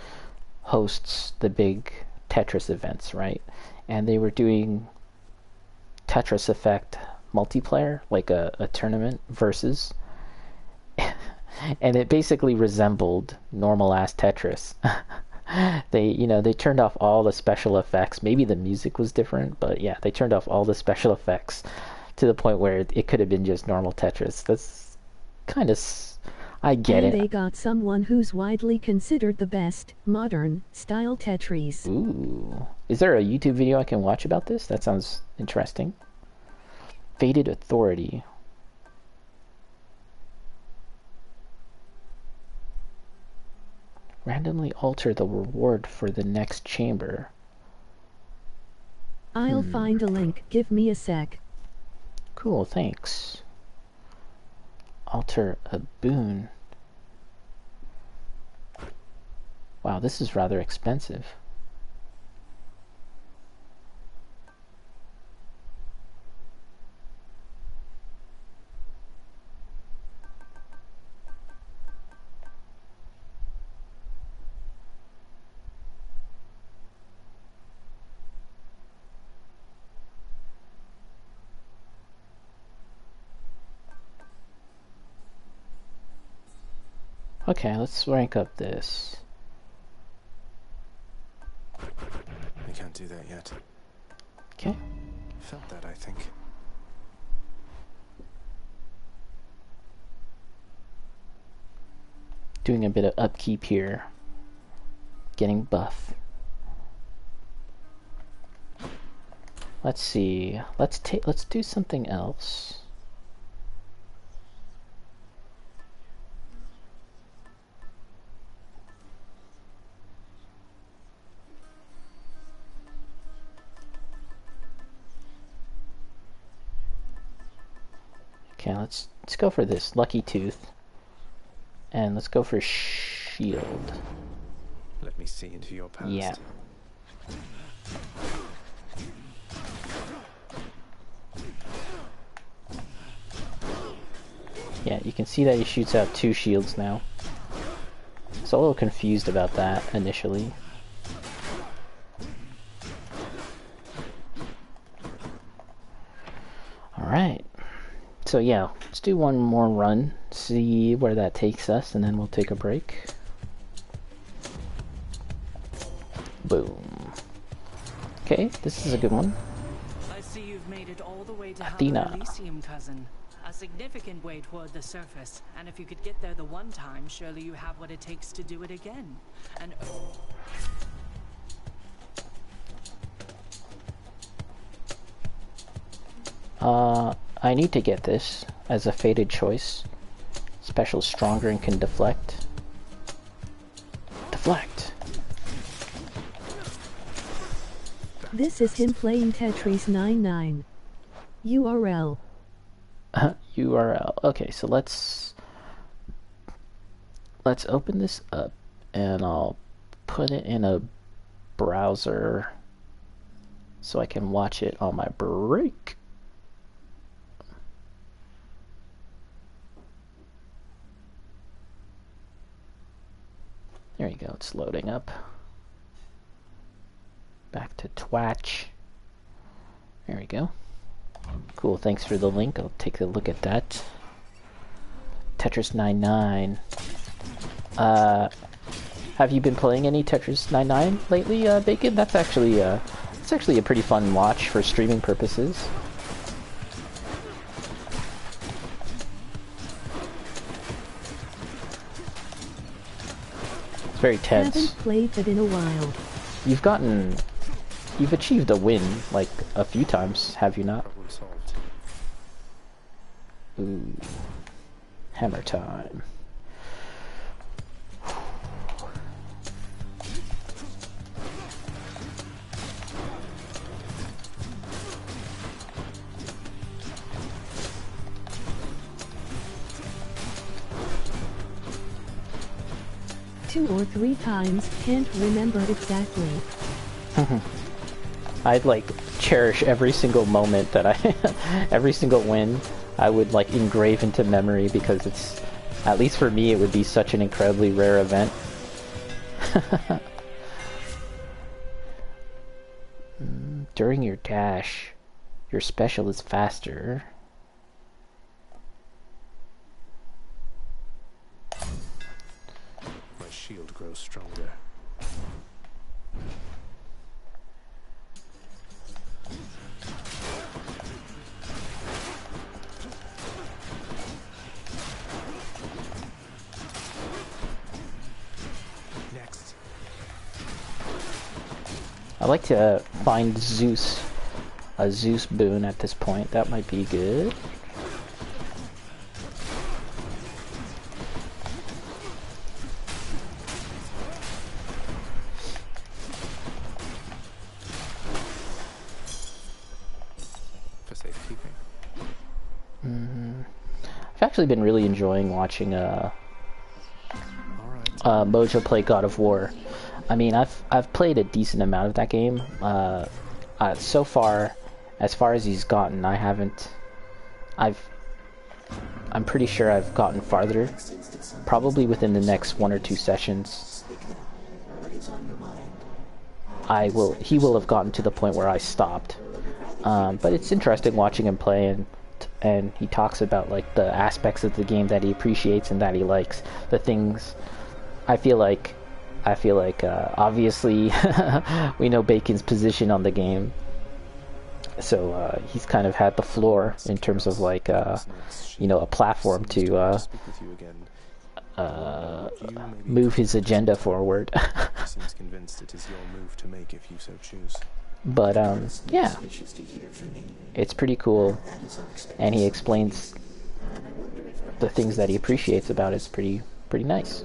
hosts the big Tetris events, right? And they were doing Tetris Effect multiplayer, like a tournament versus. And it basically resembled normal-ass Tetris. They turned off all the special effects. Maybe the music was different, but yeah, they turned off all the special effects to the point where it could have been just normal Tetris. That's kind of... I get and it. They got someone who's widely considered the best, modern-style Tetris. Ooh. Is there a YouTube video I can watch about this? That sounds interesting. Fated Authority. Randomly alter the reward for the next chamber. I'll find a link. Give me a sec. Cool, thanks. Alter a boon. Wow, this is rather expensive. Okay, let's rank up this. can't do that yet. Okay. Felt that, I think. Doing a bit of upkeep here. Getting buff. Let's see. Let's do something else. Okay, let's go for this Lucky Tooth. And let's go for shield. Let me see into your past. Yeah. Yeah, you can see that he shoots out 2 shields now. So a little confused about that initially. Alright. So yeah, let's do one more run, see where that takes us, and then we'll take a break. Boom. Okay, this is a good one. I see you've made it all the way to Athena. Elysium, cousin. A significant way toward the surface, and if you could get there the one time, surely you have what it takes to do it again. And I need to get this as a fated choice. Special stronger and can deflect. Deflect! This is him playing Tetris 99. URL. URL. Okay, so let's open this up and I'll put it in a browser so I can watch it on my break. There you go, it's loading up. Back to Twitch. There we go. Cool, thanks for the link. I'll take a look at that. Tetris 99. Have you been playing any Tetris 99 lately, Bacon? That's actually a pretty fun watch for streaming purposes. It's very tense. Haven't played it in a while. You've achieved a win like a few times, have you not? Ooh. Hammer time. Two or three times, can't remember exactly. I'd like cherish every single moment that every single win I would like engrave into memory because it's, at least for me, it would be such an incredibly rare event. During your dash, your special is faster. My shield grows stronger. I'd like to find Zeus, a Zeus boon at this point. That might be good. For safekeeping. I've actually been really enjoying watching Mojo play God of War. I mean, I've played a decent amount of that game. So far, as far as he's gotten, I'm pretty sure I've gotten farther. Probably within the next 1 or 2 sessions, he will have gotten to the point where I stopped. But it's interesting watching him play, and he talks about like the aspects of the game that he appreciates and that he likes. The things I feel like I feel like obviously we know Bacon's position on the game, so he's kind of had the floor in terms of like you know, a platform to move his agenda forward. Seems convinced it is your move to make if you so choose. But yeah, it's pretty cool, and he explains the things that he appreciates about it. It's pretty nice.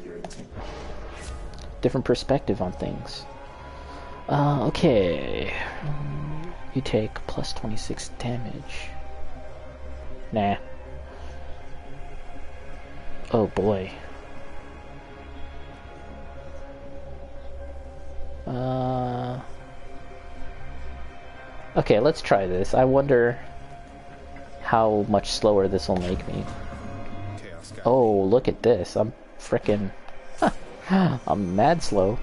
Different perspective on things. Okay, you take plus 26 damage. Nah. Oh boy. Okay, let's try this. I wonder how much slower this will make me. Oh, look at this. I'm frickin'... I'm mad slow.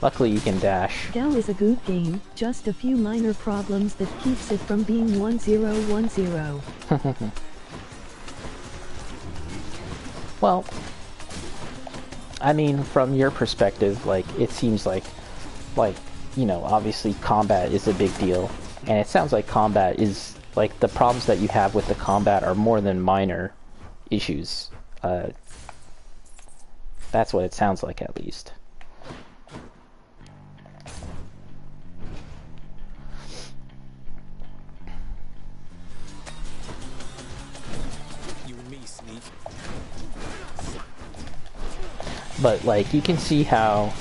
Luckily you can dash. Gal is a good game, just a few minor problems that keeps it from being 1010. Well, I mean, from your perspective, like, it seems like, you know, obviously combat is a big deal. And it sounds like combat is, like, the problems that you have with the combat are more than minor issues. That's what it sounds like, at least. You and me, sneak. But, like, you can see how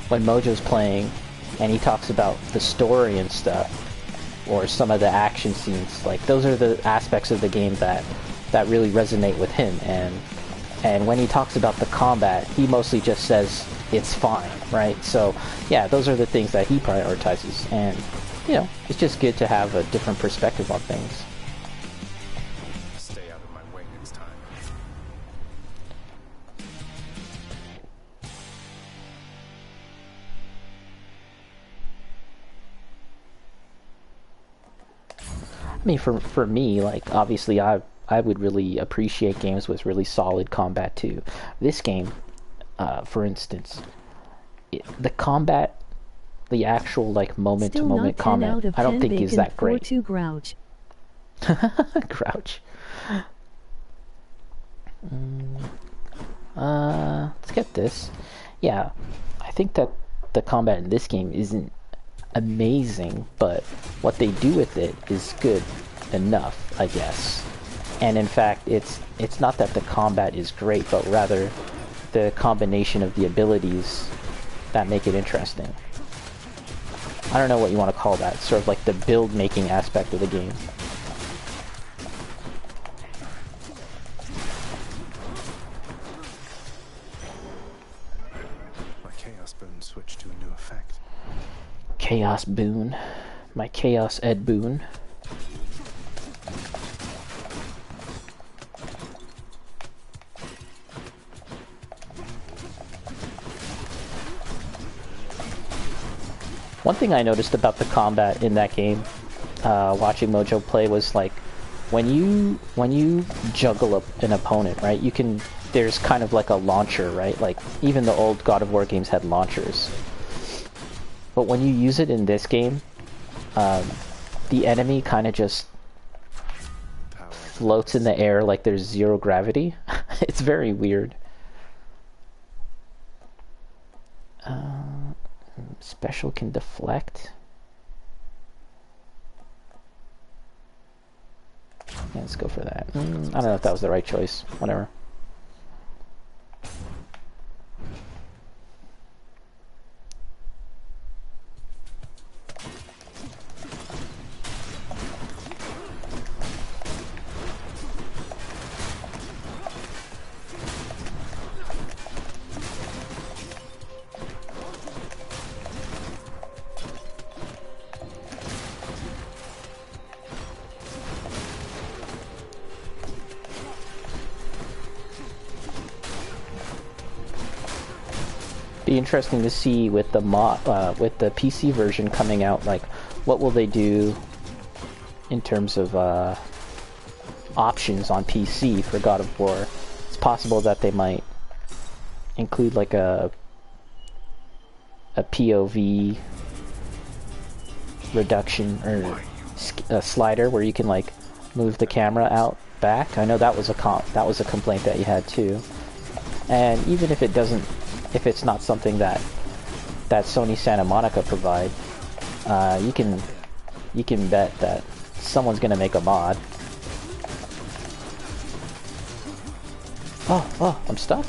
when Mojo's playing and he talks about the story and stuff, or some of the action scenes, like, those are the aspects of the game that really resonate with him. And when he talks about the combat, he mostly just says it's fine, right? So, yeah, those are the things that he prioritizes. And, you know, it's just good to have a different perspective on things. Stay out of my way next time. I mean, for me, like, obviously I would really appreciate games with really solid combat too. This game, for instance, the combat, the actual, like, moment-to-moment combat, I don't think is that great. Grouch. Grouch. Let's get this. Yeah, I think that the combat in this game isn't amazing, but what they do with it is good enough, I guess. And in fact, it's not that the combat is great, but rather the combination of the abilities that make it interesting. I don't know what you want to call that, sort of like the build-making aspect of the game. My Chaos Boon switched to a new effect. Chaos Boon. My Chaos Ed Boon. One thing I noticed about the combat in that game, watching Mojo play, was like when you juggle an opponent, right? There's kind of like a launcher, right? Like even the old God of War games had launchers. But when you use it in this game, the enemy kind of just floats in the air like there's zero gravity. It's very weird. Special can deflect. Yeah, let's go for that. I don't know if that was the right choice. Whatever. Be interesting to see with the with the PC version coming out, like what will they do in terms of options on PC for God of War. It's possible that they might include like a POV reduction or a slider where you can like move the camera out back. I know that was a complaint that you had too. And even if it doesn't, if it's not something that Sony Santa Monica provide, you can bet that someone's gonna make a mod. Oh, I'm stuck.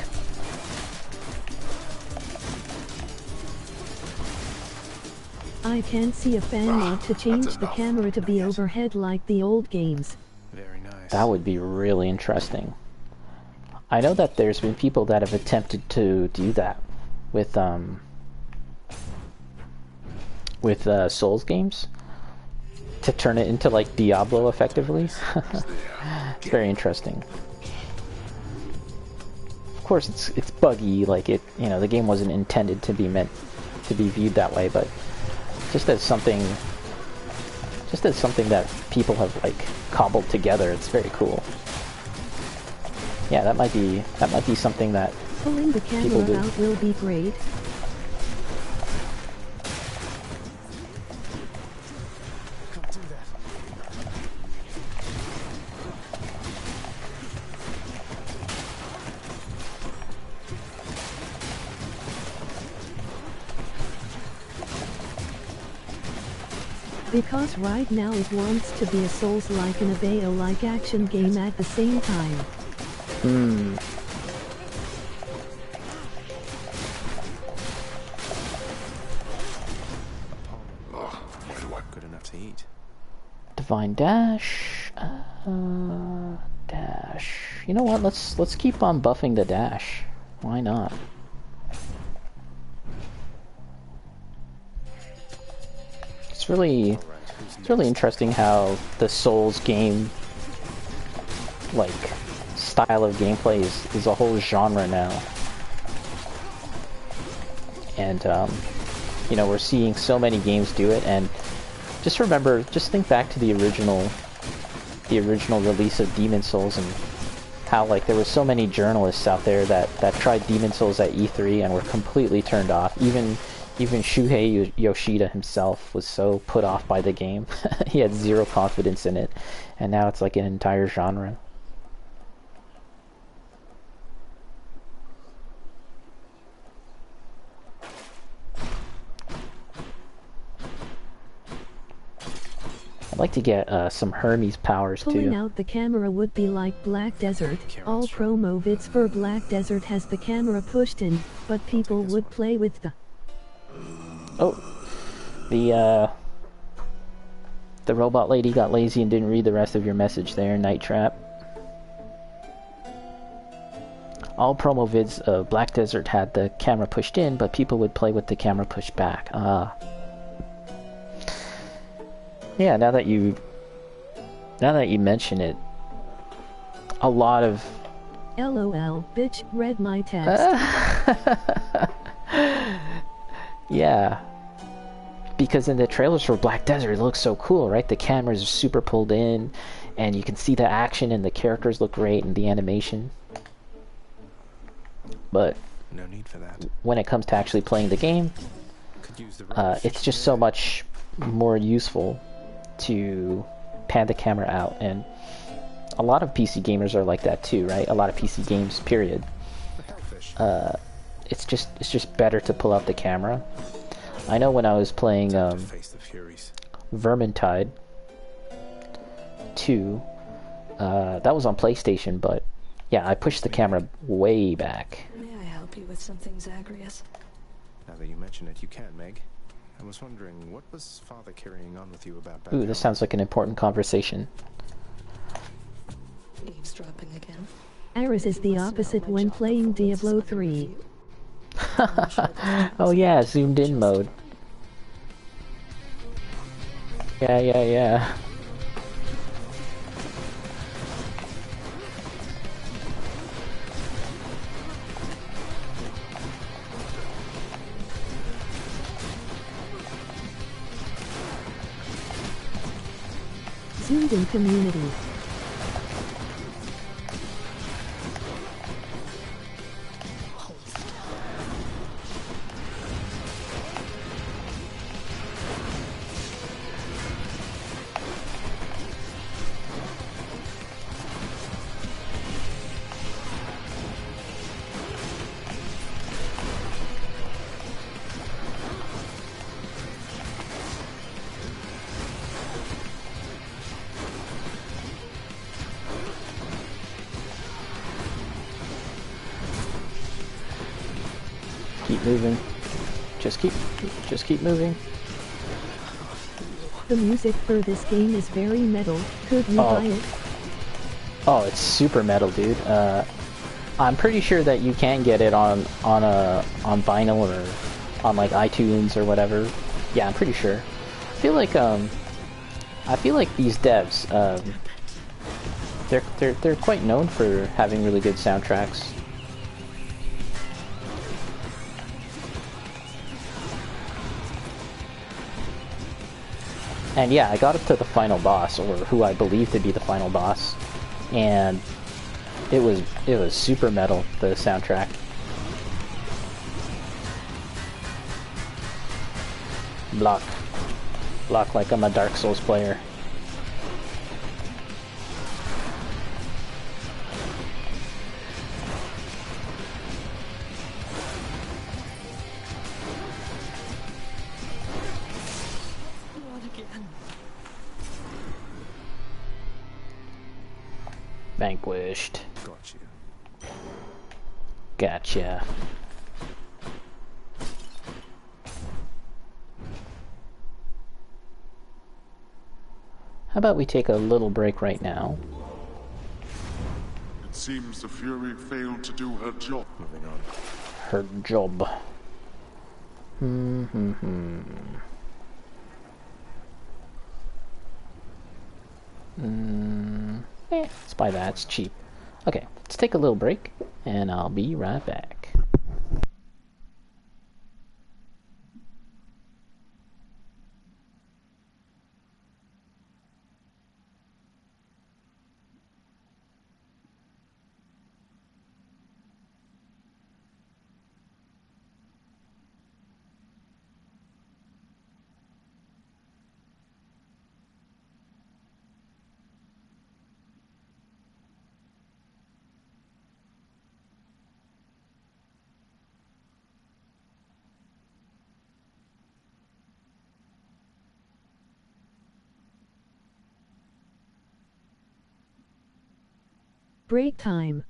I can't see a fan mod to change the camera to be overhead like the old games. Very nice. That would be really interesting. I know that there's been people that have attempted to do that with Souls games, to turn it into like Diablo effectively. It's very interesting. Of course it's buggy, like it, you know, the game wasn't intended to be meant to be viewed that way, but just as something that people have like cobbled together, it's very cool. Yeah, that might be something that pulling the people do. camera out will be great. Can't do that. Because right now it wants to be a Souls-like and a Bayo-like action game at the same time. Good enough to eat. Divine dash, dash. You know what? Let's keep on buffing the dash. Why not? It's really interesting how the Souls game, like, style of gameplay is a whole genre now. And you know, we're seeing so many games do it, and just think back to the original release of Demon Souls, and how like there were so many journalists out there that tried Demon Souls at E3 and were completely turned off. Even Shuhei Yoshida himself was so put off by the game. He had zero confidence in it, and now it's like an entire genre. I'd like to get some Hermes powers too. Pulling out the camera would be like Black Desert. All promo vids for Black Desert has the camera pushed in, but people would play with the... Oh, the robot lady got lazy and didn't read the rest of your message there, Night Trap. All promo vids of Black Desert had the camera pushed in, but people would play with the camera pushed back. Yeah, now that you mention it, a lot of... LOL, bitch, read my text. Yeah. Because in the trailers for Black Desert, it looks so cool, right? The cameras are super pulled in, and you can see the action, and the characters look great, and the animation. But no need for that. When it comes to actually playing the game, it's just so much more useful to pan the camera out, and a lot of PC gamers are like that too, right? A lot of PC games, period. It's just better to pull out the camera. I know when I was playing Vermintide 2, that was on PlayStation, but yeah, I pushed the camera way back. May I help you with something, Zagreus? Now that you mention it, you can, Meg. I was wondering, what was Father carrying on with you about back Ooh, this sounds like an important conversation. Eavesdropping again. Aris is the opposite when playing Diablo 3. Oh yeah, zoomed in mode. Yeah. Zoomed in community. Keep moving. Just keep moving. The music for this game is very metal. Could you buy it? Oh, it's super metal, dude. I'm pretty sure that you can get it on vinyl or on like iTunes or whatever. Yeah, I'm pretty sure. I feel like these devs, they're quite known for having really good soundtracks. And yeah, I got up to the final boss, or who I believe to be the final boss, and it was super metal, the soundtrack. Block like I'm a Dark Souls player. Vanquished. Got you. Gotcha. How about we take a little break right now? It seems the Fury failed to do her job. Moving on. Her job. Let's buy that. It's cheap. Okay, let's take a little break, and I'll be right back. Break time.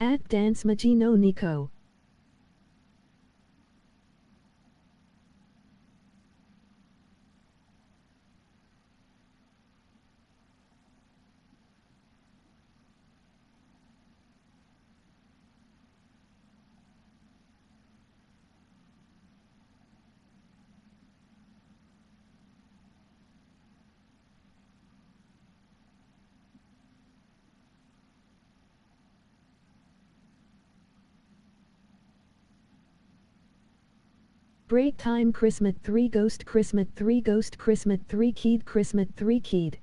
At Dance Magino Nico. Break time Christmas 3 Ghost Christmas 3 Ghost Christmas 3 Keyed Christmas 3 Keyed.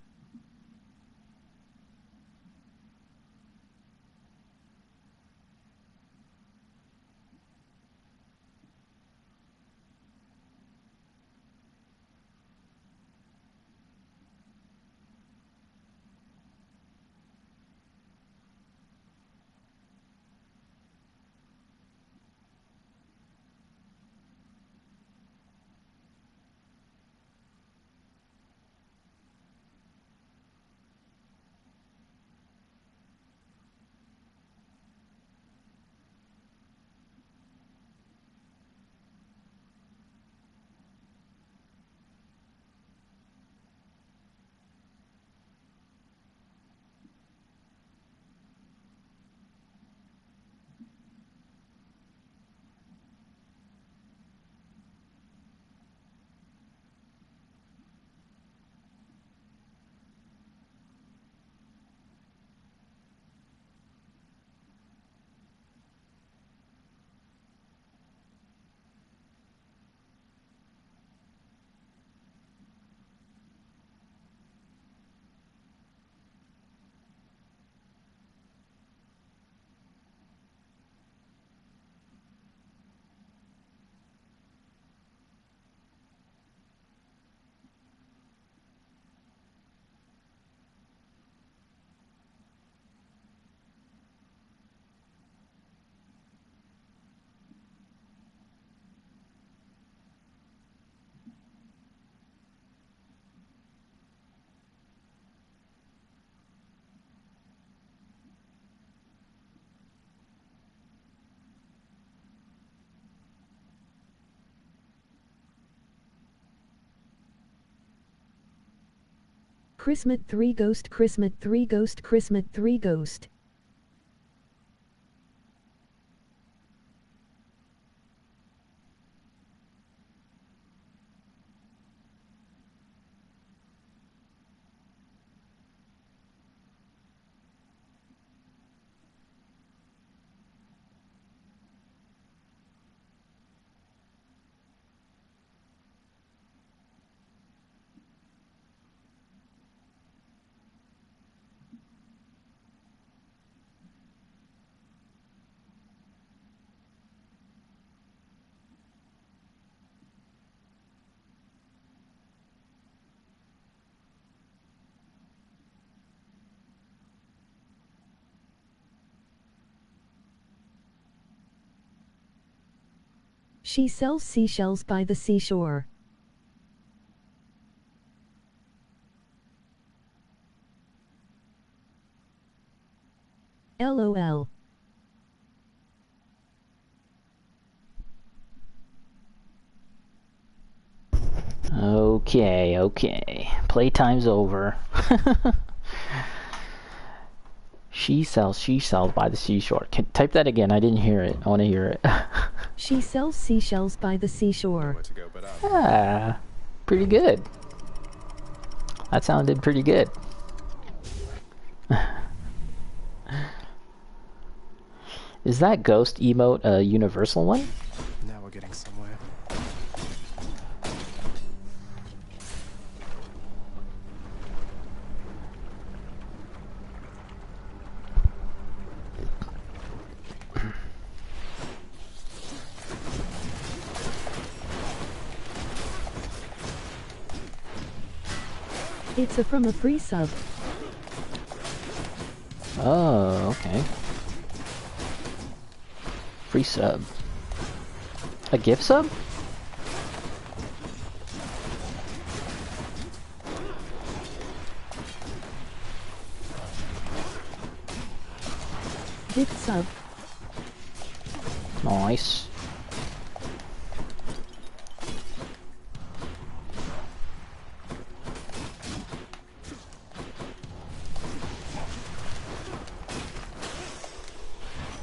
Christmas 3 Ghost Christmas 3 Ghost Christmas 3 Ghost. She sells seashells by the seashore. LOL. Okay. Playtime's over. She sells by the seashore. Type that again. I didn't hear it. I want to hear it. She sells seashells by the seashore. Ah, pretty good. That sounded pretty good. Is that ghost emote a universal one? Now we're getting somewhere. It's from a free sub. Oh, okay. Free sub. A gift sub? Gift sub. Nice.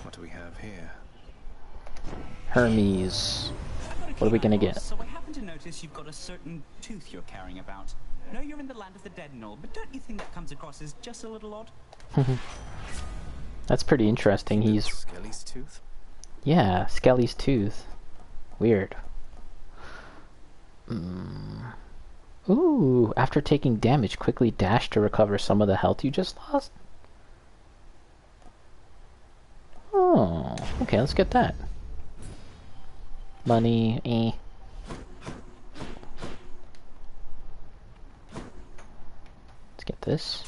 What do we have here? Hermes. What are we gonna get? So I happen to notice you've got a certain tooth you're carrying about. I know you're in the land of the dead and all, but don't you think that comes across as just a little odd? That's pretty interesting. He's... Skelly's tooth? Yeah, Skelly's tooth. Weird. Ooh, after taking damage, quickly dash to recover some of the health you just lost? Oh, okay, let's get that. Money, Let's get this.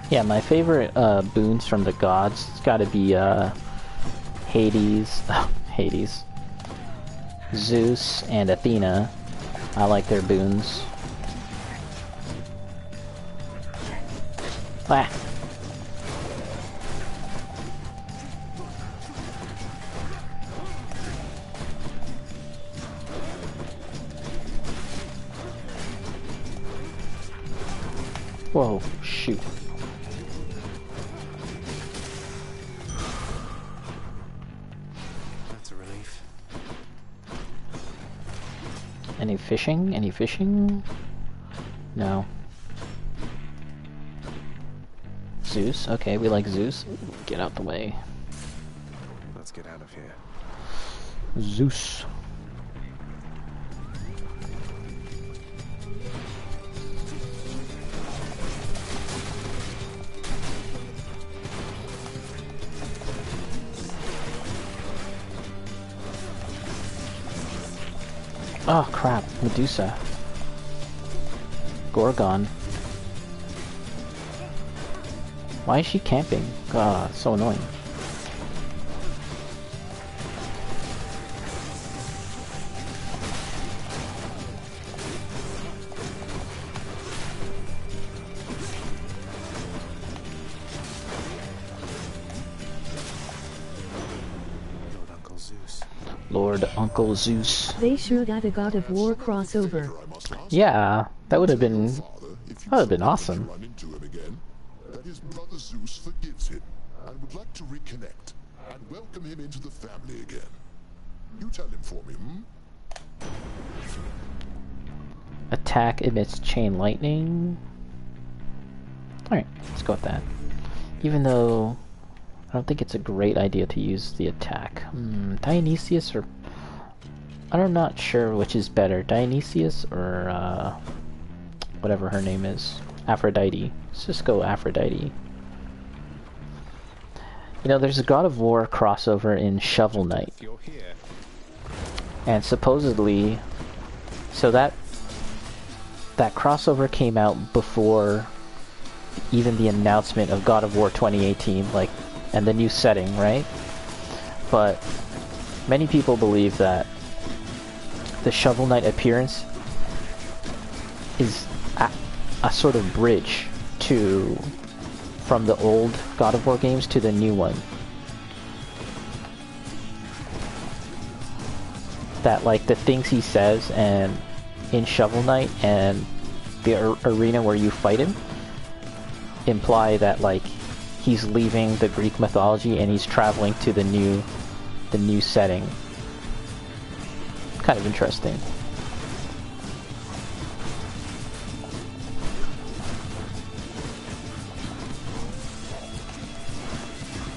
Yeah, my favorite boons from the gods, it's gotta be Hades, Hades, Zeus, and Athena. I like their boons. Ah. Whoa, shoot. That's a relief. Any fishing? Any fishing? No. Zeus? Okay, we like Zeus. Get out the way. Let's get out of here. Zeus. Oh crap, Medusa. Gorgon. Why is she camping? God, so annoying. Lord Uncle Zeus. They should add a God of War crossover. Yeah, that would have been awesome. Run into him again, that his brother Zeus forgives him and would like to reconnect and welcome him into the family again. You tell him for me, Attack emits chain lightning. Alright, let's go with that. Even though I don't think it's a great idea to use the attack. Dionysius or... I'm not sure which is better, Dionysius or whatever her name is. Aphrodite. Let's just go Aphrodite. You know, there's a God of War crossover in Shovel Knight. And supposedly... So that crossover came out before even the announcement of God of War 2018, like, and the new setting, right? But many people believe that the Shovel Knight appearance is a sort of bridge from the old God of War games to the new one. That, like, the things he says and in Shovel Knight and the arena where you fight him imply that, like, he's leaving the Greek mythology and he's traveling to the new setting. Kind of interesting.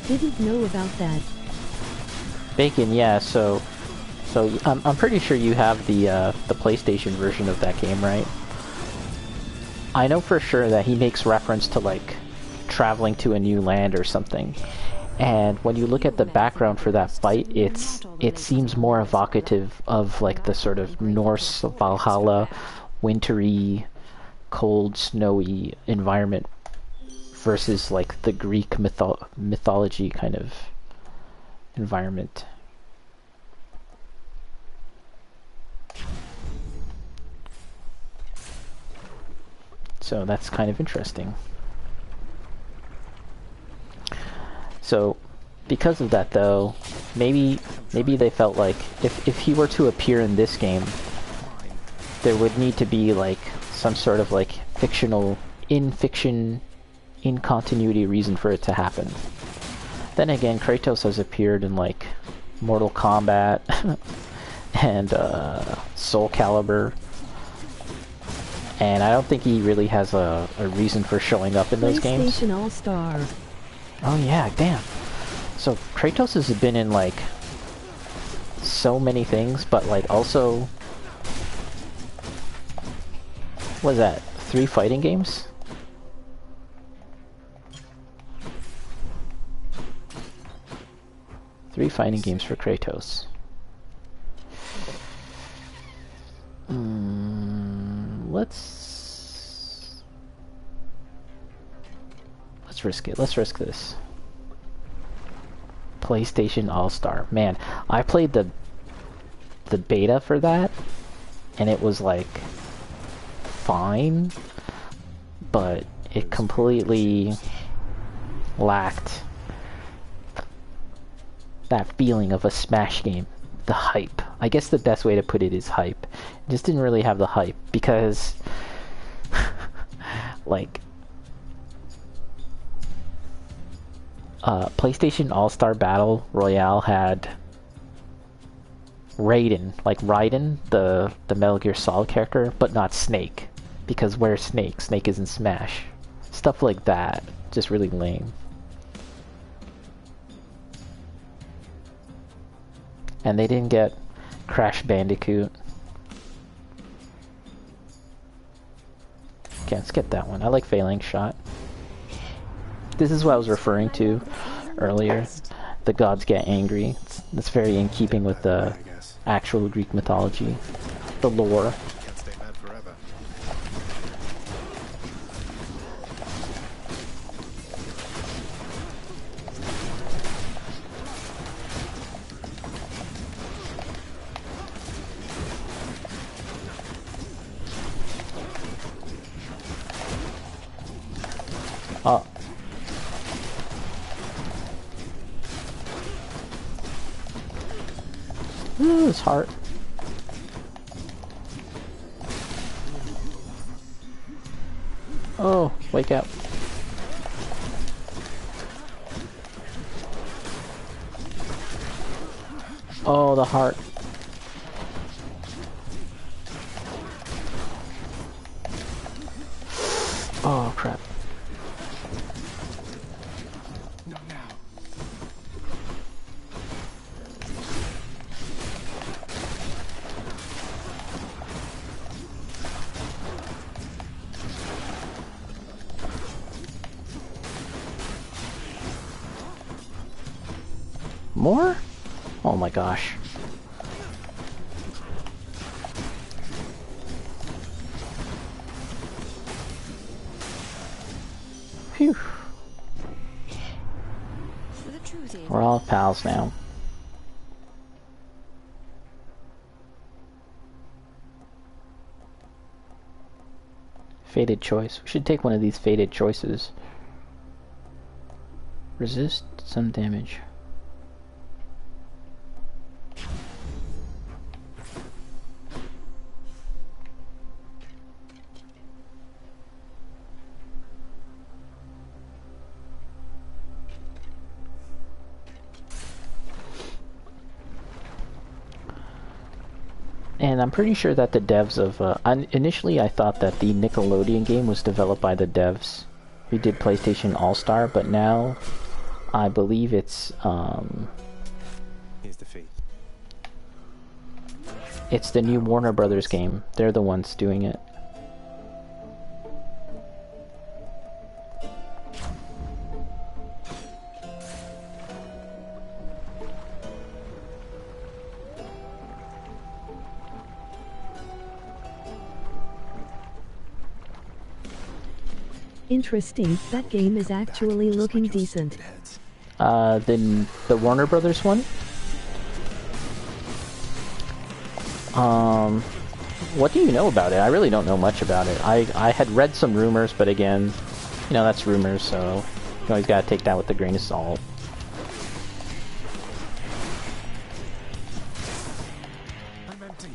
Didn't know about that. Bacon, yeah, so I'm pretty sure you have the PlayStation version of that game, right? I know for sure that he makes reference to like traveling to a new land or something. And when you look at the background for that fight, it seems more evocative of like the sort of Norse Valhalla, wintry, cold, snowy environment versus like the Greek mythology kind of environment. So that's kind of interesting. So because of that though, maybe they felt like if he were to appear in this game, there would need to be like some sort of like fictional, in continuity reason for it to happen. Then again, Kratos has appeared in like Mortal Kombat and Soul Calibur, and I don't think he really has a reason for showing up in those games. PlayStation All-Star. Oh yeah, damn. So Kratos has been in like so many things, but like also, what is that? 3 fighting games? Three fighting games for Kratos. Let's risk it. Let's risk this. PlayStation All-Star. Man, I played the beta for that, and it was like fine, but it completely lacked that feeling of a Smash game. The hype. I guess the best way to put it is hype. It just didn't really have the hype because like PlayStation All-Star Battle Royale had Raiden, the Metal Gear Solid character, but not Snake. Because where's Snake? Snake is in Smash. Stuff like that. Just really lame. And they didn't get Crash Bandicoot. Okay, let's get that one. I like Phalanx Shot. This is what I was referring to earlier. The gods get angry. It's very in keeping with the actual Greek mythology. The lore. Ooh, his heart. Oh, wake up. Oh, the heart. Oh, crap. More? Oh my gosh. Phew. We're all pals now. Fated choice. We should take one of these fated choices. Resist some damage. And I'm pretty sure that the devs of... initially I thought that the Nickelodeon game was developed by the devs who did PlayStation All-Star, but now I believe it's... Here's the fee. It's the new Warner Brothers game. They're the ones doing it. Interesting, that game is actually looking decent. The Warner Brothers one? What do you know about it? I really don't know much about it. I had read some rumors, but again, you know, that's rumors, so you always gotta take that with a grain of salt. I'm empty.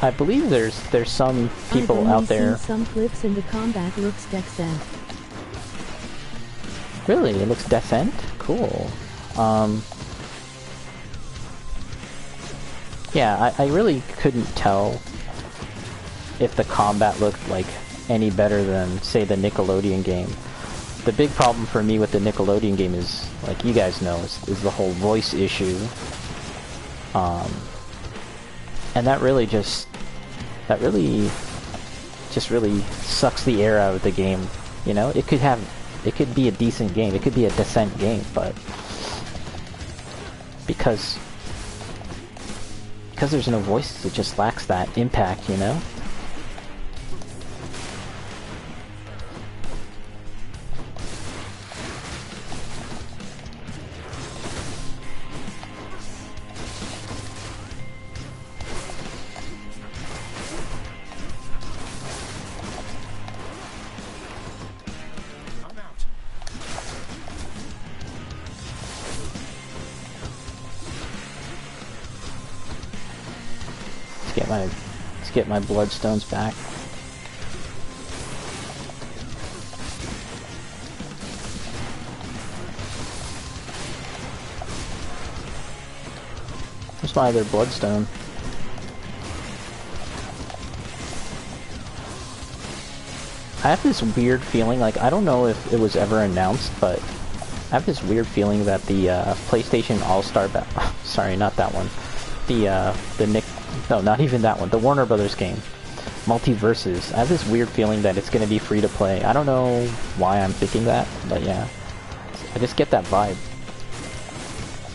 I believe there's some people out there. I've only seen some clips and the combat looks decent. Really? It looks decent? Cool. Yeah, I really couldn't tell if the combat looked like any better than, say, the Nickelodeon game. The big problem for me with the Nickelodeon game is, like you guys know, is the whole voice issue. And that really sucks the air out of the game. You know, it could be a decent game, it could be a decent game, but because there's no voices, it just lacks that impact, you know? Let's get my bloodstones back. Where's my other bloodstone? I have this weird feeling, like, I don't know if it was ever announced, but I have this weird feeling that the PlayStation All-Star sorry, not that one. No, not even that one. The Warner Brothers game, Multiverses. I have this weird feeling that it's going to be free to play. I don't know why I'm thinking that, but yeah. I just get that vibe.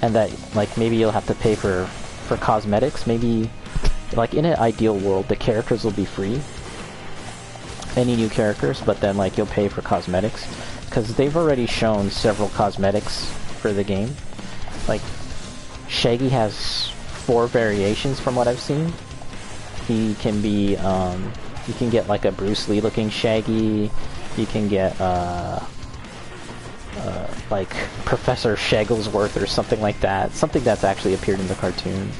And that, like, maybe you'll have to pay for cosmetics. Maybe, like, in an ideal world, the characters will be free. Any new characters, but then, like, you'll pay for cosmetics. Because they've already shown several cosmetics for the game. Like, Shaggy has 4 variations from what I've seen. He can be, you can get like a Bruce Lee looking Shaggy, you can get, like Professor Shagglesworth or something like that. Something that's actually appeared in the cartoon.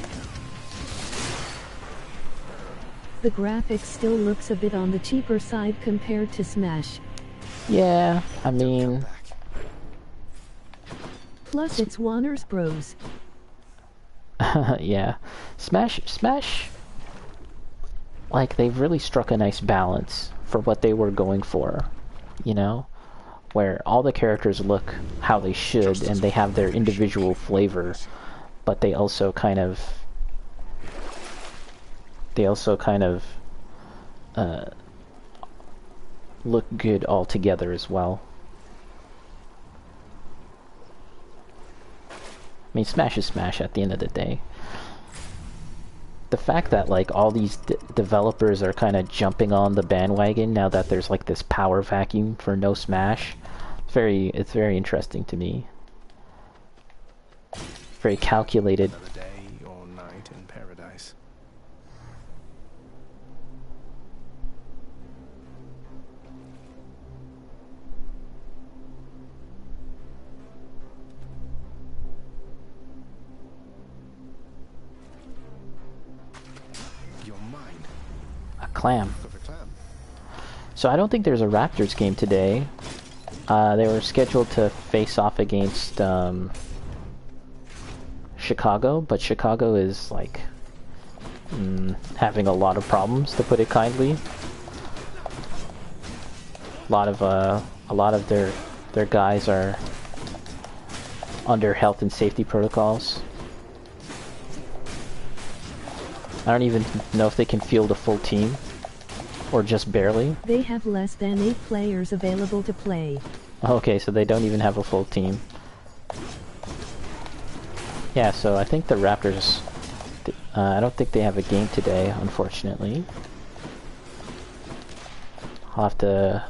The graphics still looks a bit on the cheaper side compared to Smash. Yeah, I mean... Plus it's Warner Bros. Yeah. Smash... Like, they've really struck a nice balance for what they were going for, you know? Where all the characters look how they should, and they have their individual flavor, but they also kind of... look good all together as well. I mean, Smash is Smash at the end of the day. The fact that, like, all these developers are kind of jumping on the bandwagon now that there's, like, this power vacuum for no Smash, it's very interesting to me. Very calculated. Another day or night in paradise. A clam. So I don't think there's a Raptors game today. They were scheduled to face off against Chicago, but Chicago is like having a lot of problems, to put it kindly. A lot of their guys are under health and safety protocols. I don't even know if they can field a full team, or just barely. They have less than 8 players available to play. Okay, so they don't even have a full team. Yeah, so I think the Raptors, I don't think they have a game today, unfortunately. I'll have to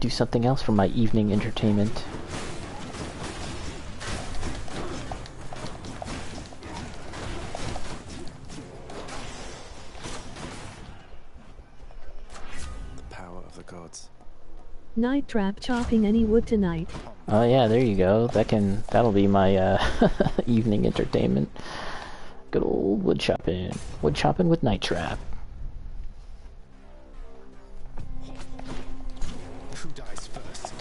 do something else for my evening entertainment. The power of the gods. Night trap chopping any wood tonight. Oh yeah, there you go. That'll be my evening entertainment. Good old wood chopping. Wood chopping with Night Trap. Who dies first?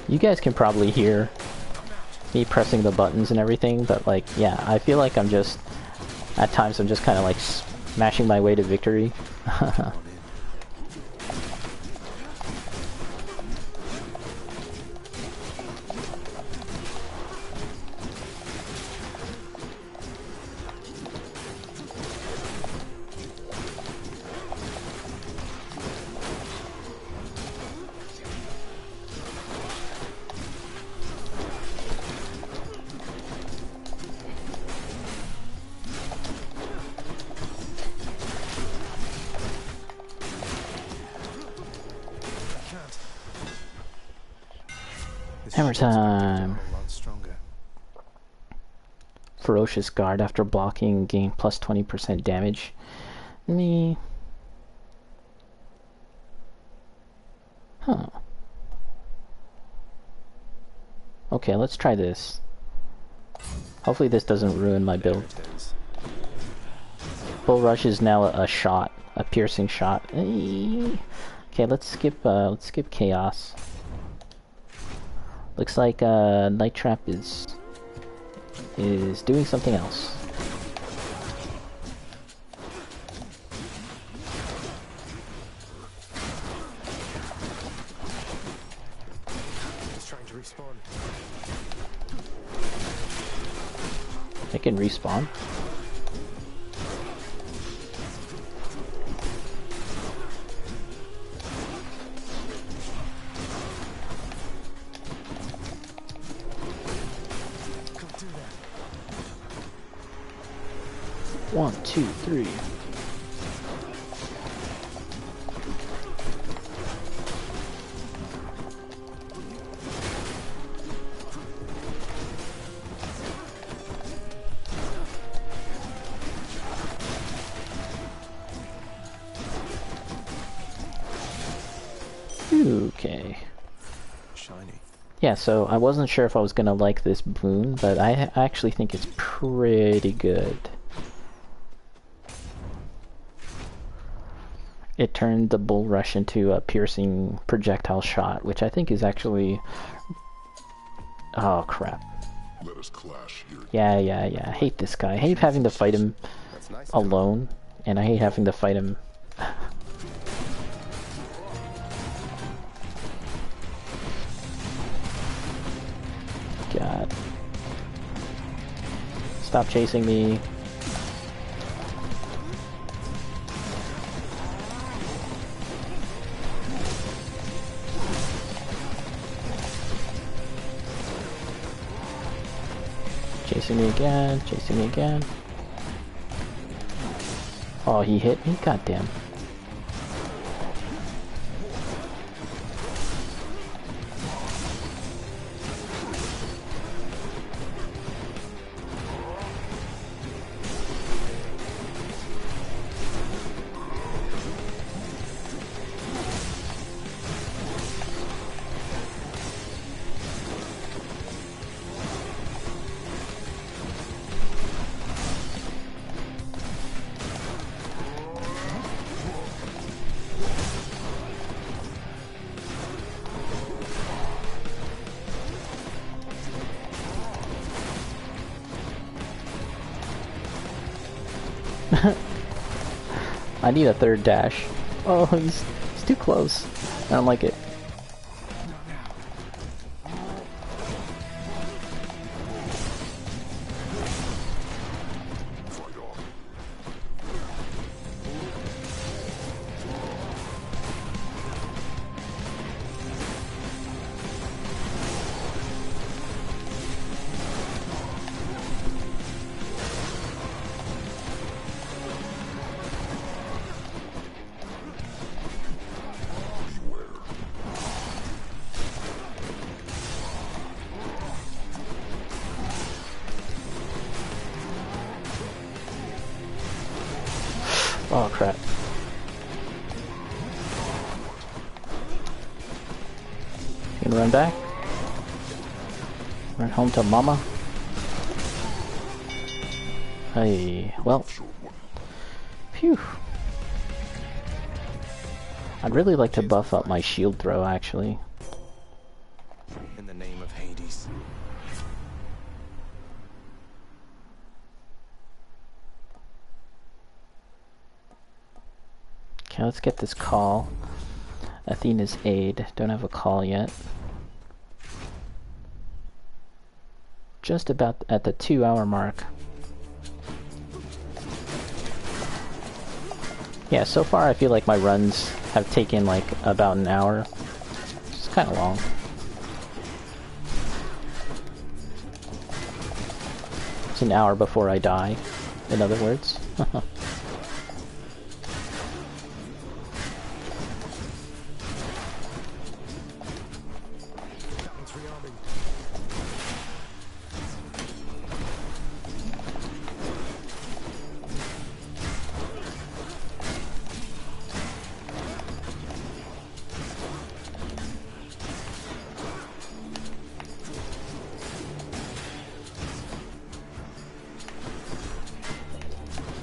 You guys can probably hear me pressing the buttons and everything, but like, yeah, I feel like I'm just, at times I'm just kind of like smashing my way to victory. Hammer time. Ferocious guard after blocking gain plus 20% damage. Me. Huh. Okay, let's try this. Hopefully this doesn't ruin my build. Bull rush is now a shot, a piercing shot. Okay, let's skip chaos. Looks like Night Trap is doing something else. It's trying to respawn. It can respawn. One, two, three. Okay. Shiny. Yeah, so I wasn't sure if I was gonna like this boon, but I actually think it's pretty good. It turned the bull rush into a piercing projectile shot, which I think is actually... Oh crap. Let us clash here. Yeah. I hate this guy. I hate having to fight him alone, and I hate having to fight him... God. Stop chasing me. Chasing me again. Oh, he hit me? Goddamn. I need a third dash. Oh, he's too close. I don't like it. Oh crap. You gonna run back? Run home to mama? Hey, well. Phew. I'd really like to buff up my shield throw, actually. In the name of Hades. Okay, let's get this call. Athena's aid. Don't have a call yet. Just about at the 2-hour mark. Yeah, so far I feel like my runs have taken like about an hour. It's kind of long. It's an hour before I die, in other words.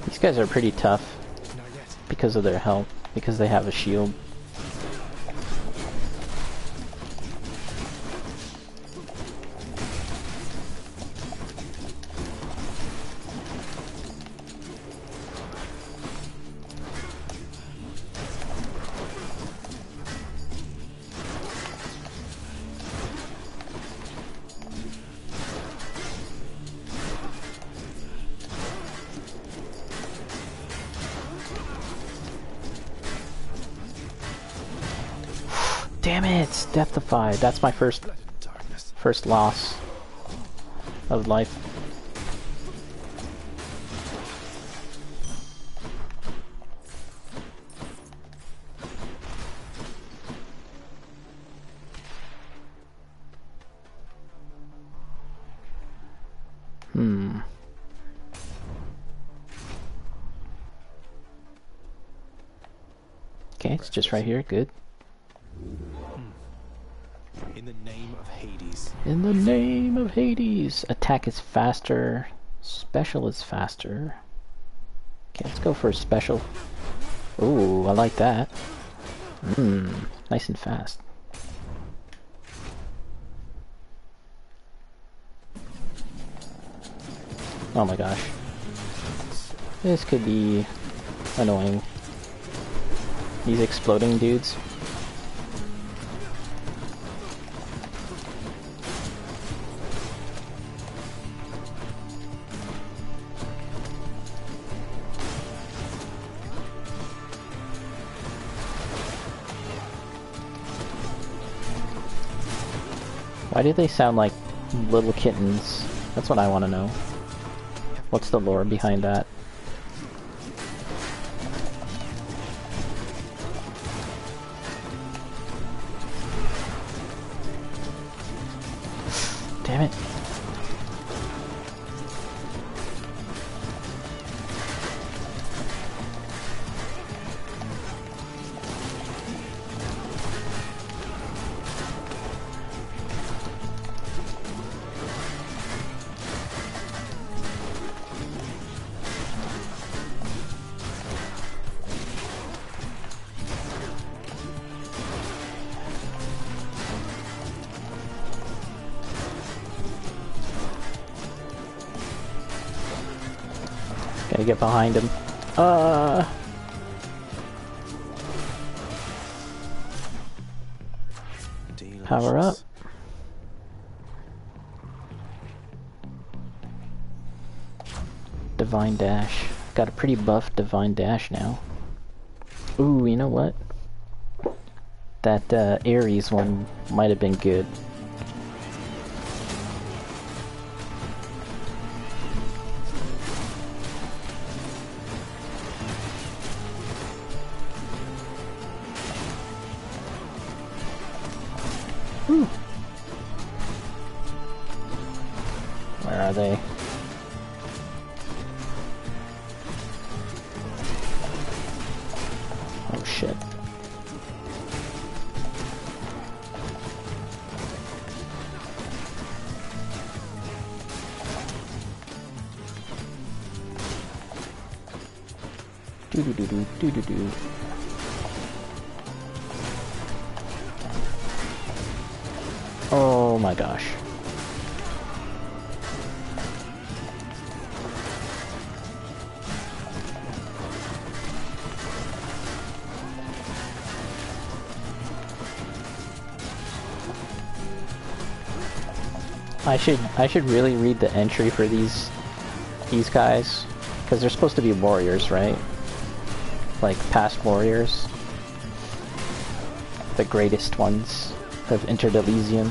These guys are pretty tough because of their health, because they have a shield. Damn it, it's deathified. That's my first loss of life. Okay, it's just right here. Good. In the name of Hades. In the name of Hades. Attack is faster. Special is faster. Okay, let's go for a special. Ooh, I like that. Nice and fast. Oh my gosh. This could be annoying. These exploding dudes. Why do they sound like little kittens? That's what I want to know. What's the lore behind that? Damn it. Gotta get behind him. Power up. Divine Dash. Got a pretty buff Divine Dash now. Ooh, you know what? That Ares one might have been good. Whew. Where are they? Do do do do do do do. Oh my gosh. I should really read the entry for these guys, because they're supposed to be warriors, right? Like past warriors, the greatest ones of entered Elysium.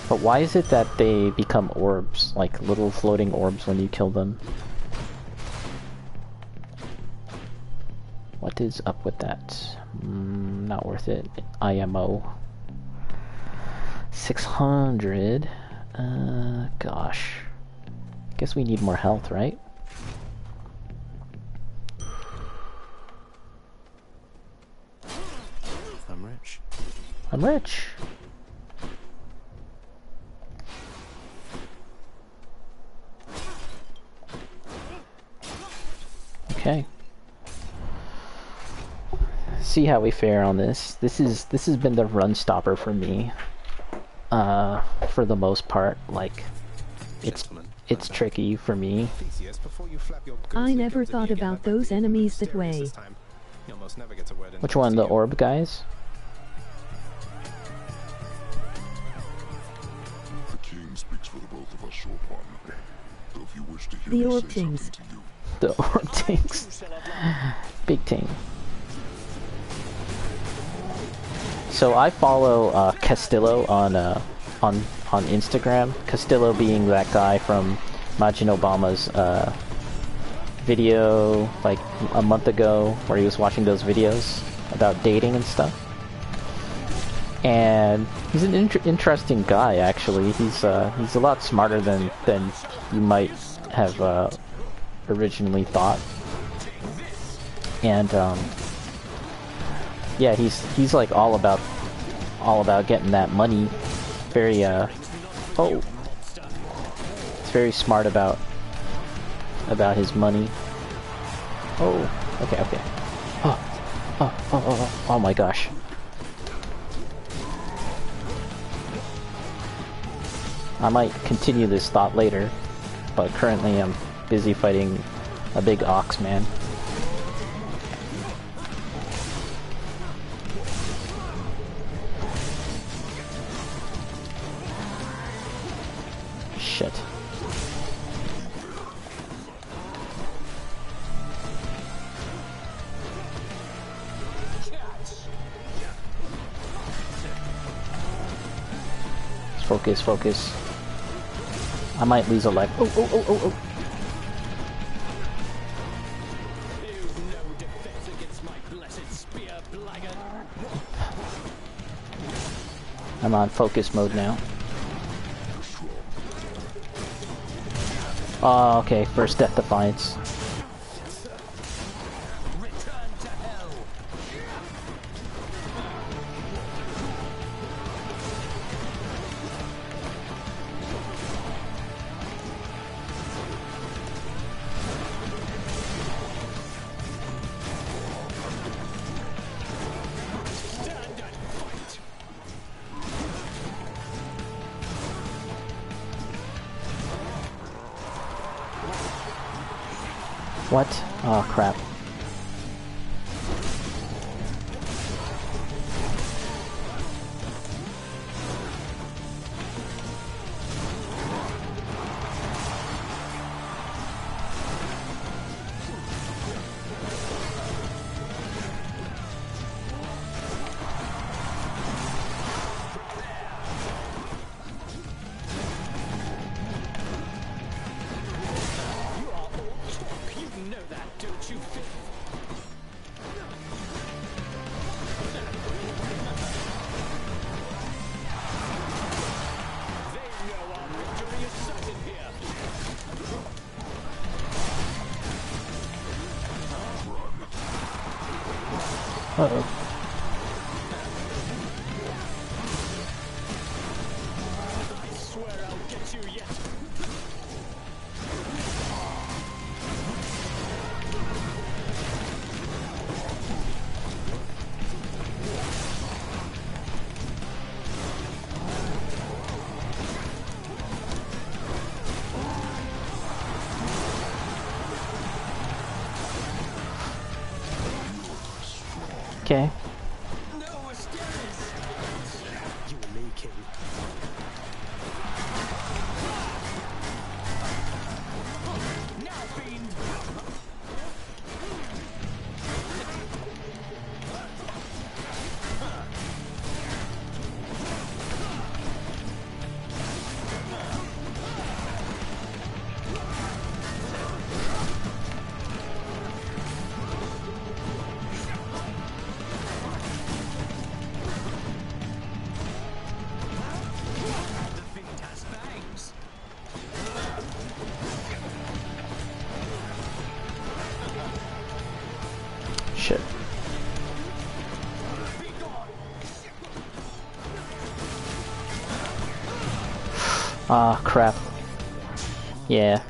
But why is it that they become orbs, like little floating orbs when you kill them? What is up with that? Not worth it. IMO 600. Gosh. Guess we need more health, right? I'm rich. I'm rich. Okay. See how we fare on this. This has been the run stopper for me. For the most part, like it's tricky for me. I never thought about those enemies that way. Which one, the orb guys? The king speaks for the both of us, short one. So if you wish to hear The me orb say something things. to you, The orb tanks. Big ting. So I follow Castillo on Instagram. Castillo being that guy from Majin Obama's video like a month ago, where he was watching those videos about dating and stuff. And he's an interesting guy, actually. He's a lot smarter than you might have originally thought. And yeah, he's like all about getting that money. Very it's very smart about his money. Oh, okay. Oh my gosh. I might continue this thought later, but currently I'm busy fighting a big ox man. Shit. Focus. I might lose a leg. Oh. I'm on focus mode now. Oh, okay. First Death Defiance. What? Oh, crap. Uh-oh. I swear I'll get you yet. okay. You and me, King. Now, fiend. Shit. Ah, crap. Yeah.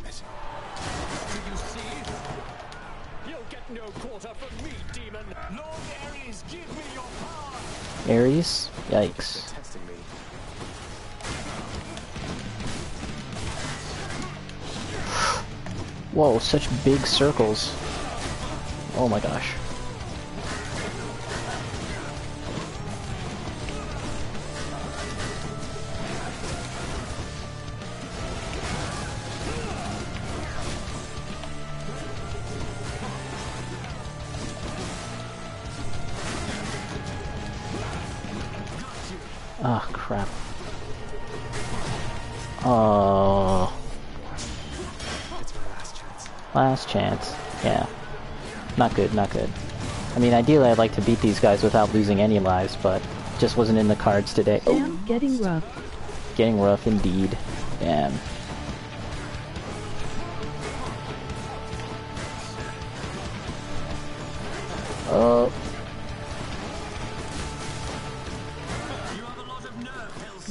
You'll get no quarter from me, demon. Lord Ares, give me your power. Ares? Yikes. Testing me. Whoa, such big circles. Oh my gosh. Ah, crap. Oh. It's my last chance. Last chance. Yeah. Not good, not good. I mean, ideally I'd like to beat these guys without losing any lives, but just wasn't in the cards today. Oh. Damn, getting rough. Getting rough indeed. Damn. Oh.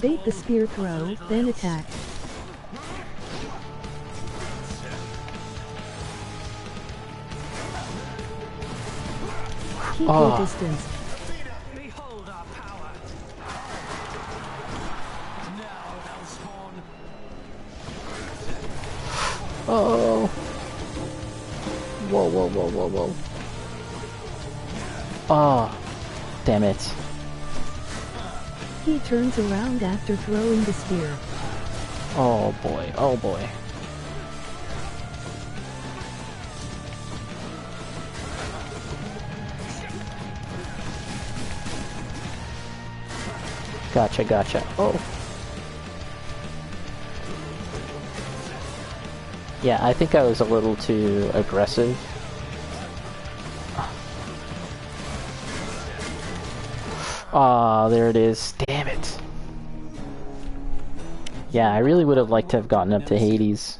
Bait the spear throw, then attack. Keep your distance. Behold our power. Now thou spawn. Oh. Whoa, whoa, whoa, whoa, whoa. Oh. Damn it. He turns around after throwing the spear. Oh boy, oh boy. Gotcha, gotcha. Oh. Yeah, I think I was a little too aggressive. Ah, there it is. Damn it. Yeah, I really would have liked to have gotten up to Hades.